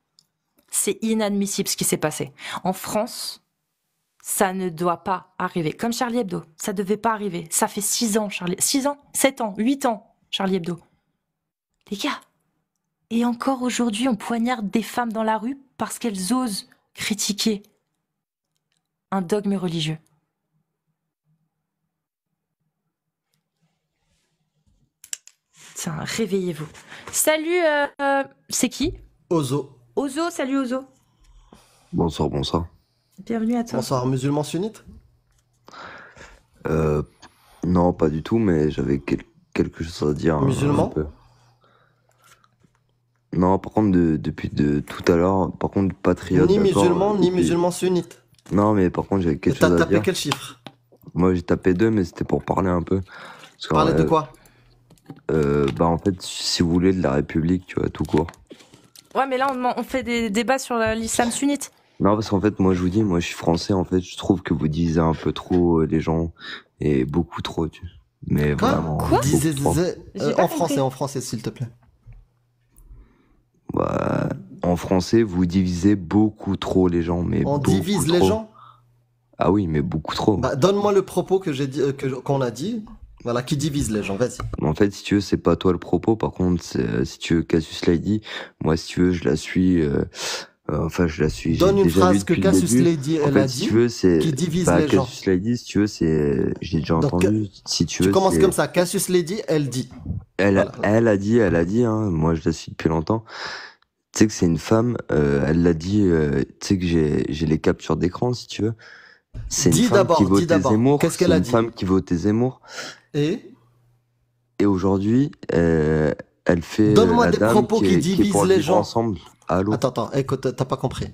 c'est inadmissible ce qui s'est passé. En France, ça ne doit pas arriver. Comme Charlie Hebdo, ça devait pas arriver. Ça fait 6 ans, 6 ans, 7 ans, 8 ans, Charlie Hebdo. Les gars, et encore aujourd'hui, on poignarde des femmes dans la rue parce qu'elles osent critiquer un dogme religieux. Tiens, réveillez-vous. Salut, c'est qui? Ozo. Ozo, salut Ozo. Bonsoir. Bienvenue à toi. Bonsoir, musulman sunnite. Non, pas du tout, mais j'avais quelque chose à dire. Musulman? Un peu. Non, par contre, depuis tout à l'heure, par contre, patriote. Ni musulman, ni depuis- musulman sunnite. Non, mais par contre, j'avais quelque T'as chose à tapé dire. quel chiffre? Moi, j'ai tapé 2, mais c'était pour parler un peu. Parce que, Parler de quoi? bah, en fait, si vous voulez, de la République, tu vois, tout court. Ouais, mais là, on fait des débats sur l'islam sunnite. Non, parce qu'en fait, moi, je vous dis, moi, je suis français, en fait, je trouve que vous divisez un peu trop les gens, et beaucoup trop, tu vois. Mais Quoi? vraiment, Quoi? beaucoup trop. J'ai pas compris. En français, s'il te plaît. Bah, en français, vous divisez beaucoup trop les gens, mais On beaucoup divise les trop. gens? Ah oui, mais beaucoup trop. Bah, donne-moi le propos que j'ai dit, qu'on a dit. Voilà, qui divise les gens, vas-y. En fait, si tu veux, c'est pas toi le propos. Par contre, si tu veux, Cassius Lady, moi, si tu veux, je la suis. Enfin, je la suis. Donne j'ai une déjà phrase lu que depuis le Cassius début. Lady, En elle fait, a si dit, tu veux, c'est qui divise bah, les gens. Cassius Lady, si tu veux, j'ai déjà Donc, entendu. Si tu Tu veux, commences c'est comme ça. Cassius Lady, elle dit. elle, Voilà. elle a dit. Hein, moi, je la suis depuis longtemps. Tu sais que c'est une femme. Elle l'a dit. Tu sais que j'ai les captures d'écran, si tu veux. C'est une Dis femme qui d'abord, dis votait d'abord. Zemmour. Qu'est-ce C'est qu'elle a une dit? femme qui votait Zemmour. Et Et aujourd'hui, elle fait donne-moi la des dame propos qui qui est divisent pour le les vivre gens. ensemble. Allô? Attends, écoute, t'as pas compris.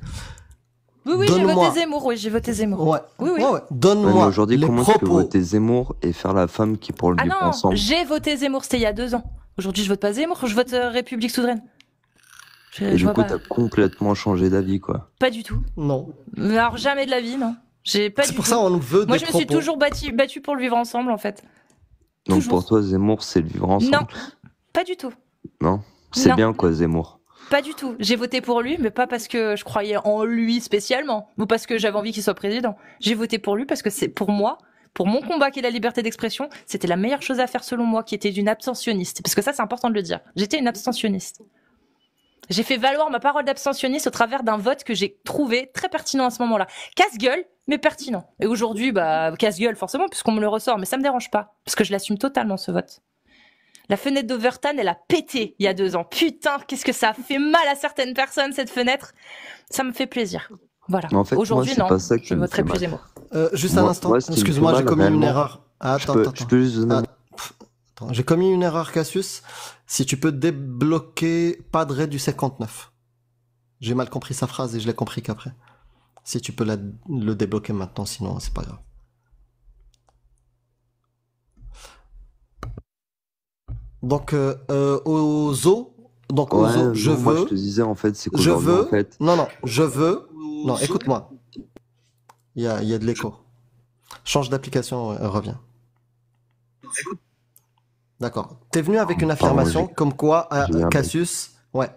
Oui, oui, j'ai Donne-moi. voté Zemmour. Oui, j'ai voté Zemmour. Ouais. Oui, oui. Ouais. Ouais, mais Donne-moi aujourd'hui, les comment tu peux propos. voter Zemmour et faire la femme qui est pour le Ah vivre non, ensemble? j'ai voté Zemmour, c'était il y a 2 ans. Aujourd'hui, je vote pas Zemmour, je vote République souveraine. Et Je du vois coup, pas. t'as complètement changé d'avis, quoi. Pas du tout. Non. Alors, jamais de la vie, non. J'ai pas C'est du pour tout. ça qu'on veut Moi, des je me suis propos. toujours battue pour le vivre ensemble, en fait. Donc Toujours. pour toi, Zemmour, c'est le vivre Non, ensemble? pas du tout. Non? C'est Non. bien, quoi, Zemmour. Pas du tout. J'ai voté pour lui, mais pas parce que je croyais en lui spécialement, ou parce que j'avais envie qu'il soit président. J'ai voté pour lui parce que c'est pour moi, pour mon combat qui est la liberté d'expression, c'était la meilleure chose à faire selon moi, qui était d'une abstentionniste. Parce que ça, c'est important de le dire. J'étais une abstentionniste. J'ai fait valoir ma parole d'abstentionniste au travers d'un vote que j'ai trouvé très pertinent à ce moment-là. Casse-gueule, mais pertinent. Et aujourd'hui, bah, casse-gueule forcément, puisqu'on me le ressort, mais ça me dérange pas, parce que je l'assume totalement, ce vote. La fenêtre d'Overton, elle a pété il y a 2 ans. Putain, qu'est-ce que ça a fait mal à certaines personnes, cette fenêtre. Ça me fait plaisir. Voilà. En fait, moi, Aujourd'hui, c'est non. pas ça qui Je me voterai fait plus mal. Zemmour. Juste un Moi- instant. moi, ce qui me fait Excuse-moi, j'ai mal, commis une réellement, erreur. Je peux juste donner... Attends, j'ai commis une erreur, Cassius. Si tu peux débloquer Padre du 59. J'ai mal compris sa phrase et je l'ai compris qu'après. Si tu peux le débloquer maintenant, sinon c'est pas grave. Donc, aux zoo. Donc, aux Ouais, zoo, je non, moi, je veux. te disais, en fait, c'est Je qu'aujourd'hui, veux. en fait... Non, je veux. Non, écoute-moi. Il y a de l'écho. Change d'application, reviens. D'accord. T'es venu avec une affirmation comme quoi Cassius. Ouais.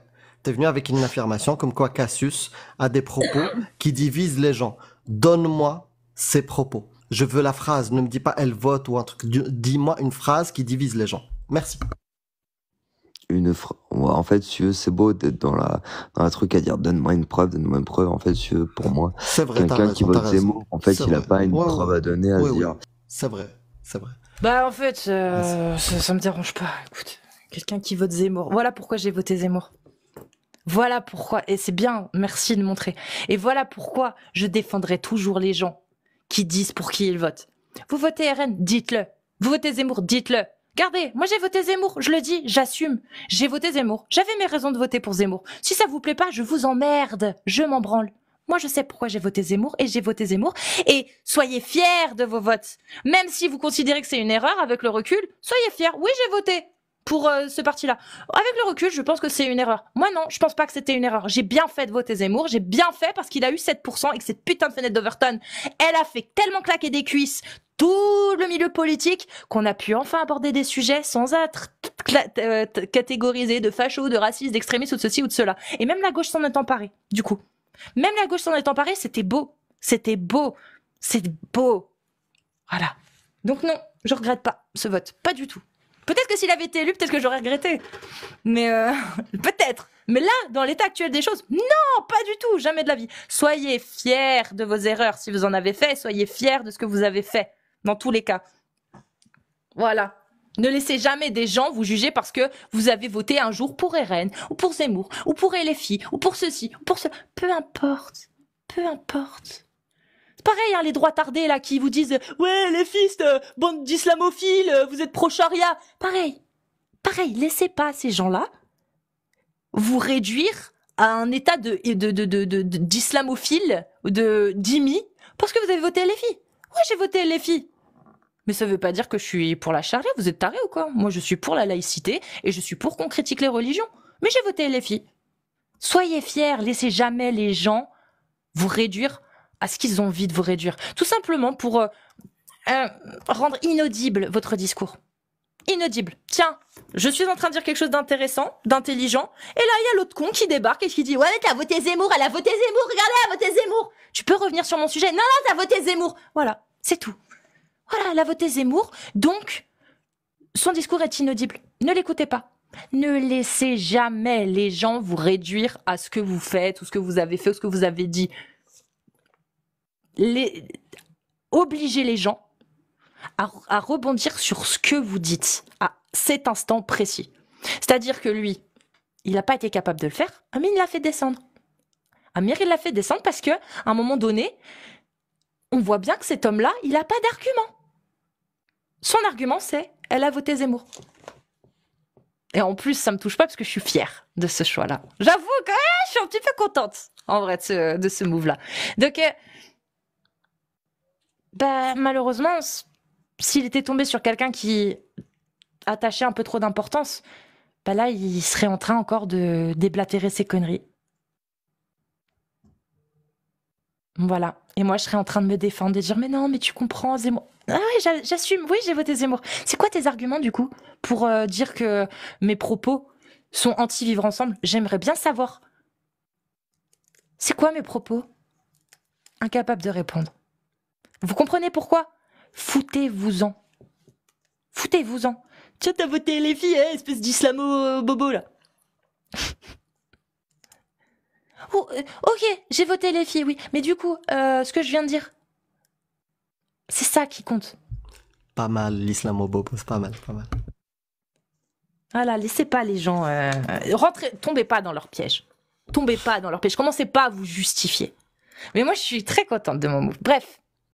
T'es venu avec une affirmation comme quoi Cassius a des propos qui divisent les gens. Donne-moi ces propos. Je veux la phrase. Ne me dis pas elle vote ou un truc. Dis-moi une phrase qui divise les gens. Merci. Ouais, en fait, si tu veux, c'est beau d'être dans la truc à dire donne-moi une preuve, donne-moi une preuve. En fait, si tu veux, pour moi, C'est vrai, t'as quelqu'un qui raison, vote Zemmour, en fait, C'est il a vrai. pas une Ouais, preuve ouais. à donner à Oui, se oui. dire. C'est vrai. C'est vrai. Bah, en fait, ça me dérange pas. Écoute, quelqu'un qui vote Zemmour. Voilà pourquoi j'ai voté Zemmour. Voilà pourquoi, et c'est bien, merci de montrer. Et voilà pourquoi je défendrai toujours les gens qui disent pour qui ils votent. Vous votez RN, dites-le. Vous votez Zemmour, dites-le. Regardez, moi j'ai voté Zemmour, je le dis, j'assume. J'ai voté Zemmour. J'avais mes raisons de voter pour Zemmour. Si ça vous plaît pas, je vous emmerde. Je m'en branle. Moi, je sais pourquoi j'ai voté Zemmour et j'ai voté Zemmour. Et soyez fiers de vos votes. Même si vous considérez que c'est une erreur avec le recul, soyez fiers. Oui, j'ai voté pour ce parti-là. Avec le recul, je pense que c'est une erreur. Moi, non, je pense pas que c'était une erreur. J'ai bien fait de voter Zemmour. J'ai bien fait parce qu'il a eu 7% et que cette putain de fenêtre d'Overton, elle a fait tellement claquer des cuisses tout le milieu politique qu'on a pu enfin aborder des sujets sans être catégorisés de fachos, de racistes, d'extrémistes ou de ceci ou de cela. Et même la gauche s'en est emparée, du coup. Même la gauche s'en est emparée, c'était beau. C'était beau. C'est beau. Voilà. Donc non, je regrette pas ce vote. Pas du tout. Peut-être que s'il avait été élu, peut-être que j'aurais regretté. Mais peut-être. Mais là, dans l'état actuel des choses, non, pas du tout, jamais de la vie. Soyez fiers de vos erreurs si vous en avez fait. Soyez fiers de ce que vous avez fait, dans tous les cas. Voilà. Ne laissez jamais des gens vous juger parce que vous avez voté un jour pour RN, ou pour Zemmour, ou pour LFI, ou pour ceci, ou pour cela. Peu importe. Peu importe. C'est pareil, hein, les droits tardés, là, qui vous disent « Ouais, les fils, bande d'islamophiles, vous êtes pro-charia ». Pareil. Pareil, laissez pas ces gens-là vous réduire à un état d'islamophile, d'immi, Parce que vous avez voté LFI. Ouais, j'ai voté LFI. Mais ça veut pas dire que je suis pour la charia, vous êtes tarés ou quoi? Moi, je suis pour la laïcité et je suis pour qu'on critique les religions. Mais j'ai voté LFI. Soyez fiers, laissez jamais les gens vous réduire à ce qu'ils ont envie de vous réduire. Tout simplement pour rendre inaudible votre discours. Inaudible. Tiens, je suis en train de dire quelque chose d'intéressant, d'intelligent, et là, il y a l'autre con qui débarque et qui dit « Ouais, t'as voté Zemmour, elle a voté Zemmour, regardez, elle a voté Zemmour !» Tu peux revenir sur mon sujet? Non, non, t'as voté Zemmour. Voilà, c'est tout. Voilà, elle a voté Zemmour, donc son discours est inaudible. Ne l'écoutez pas. Ne laissez jamais les gens vous réduire à ce que vous faites, ou ce que vous avez fait, ou ce que vous avez dit. Obligez les gens à rebondir sur ce que vous dites à cet instant précis. C'est-à-dire que lui, il n'a pas été capable de le faire, Amir l'a fait descendre. Amir, il l'a fait descendre parce que, à un moment donné, on voit bien que cet homme-là, il n'a pas d'argument. Son argument, c'est « elle a voté Zemmour ». Et en plus, ça me touche pas parce que je suis fière de ce choix-là. J'avoue que je suis un petit peu contente, en vrai, de ce move-là. Donc, malheureusement, s'il était tombé sur quelqu'un qui attachait un peu trop d'importance, là, il serait en train encore de déblatérer ses conneries. Voilà. Et moi, je serais en train de me défendre, de dire « Mais non, mais tu comprends, Zemmour. » Ah oui, j'assume. Oui, j'ai voté Zemmour. C'est quoi tes arguments, du coup, pour dire que mes propos sont anti-vivre ensemble? J'aimerais bien savoir. C'est quoi mes propos? Incapable de répondre. Vous comprenez pourquoi? Foutez-vous-en. Foutez-vous-en. Tiens, t'as voté les filles, hein, espèce d'islamo-bobo, là. Oh, ok, j'ai voté les filles, oui. Mais du coup, ce que je viens de dire, c'est ça qui compte. Pas mal, l'islamo-bobo, c'est pas mal, pas mal. Voilà, laissez pas les gens... tombez pas dans leur piège. Tombez pas dans leur piège. Commencez pas à vous justifier. Mais moi, je suis très contente de mon move. Bref.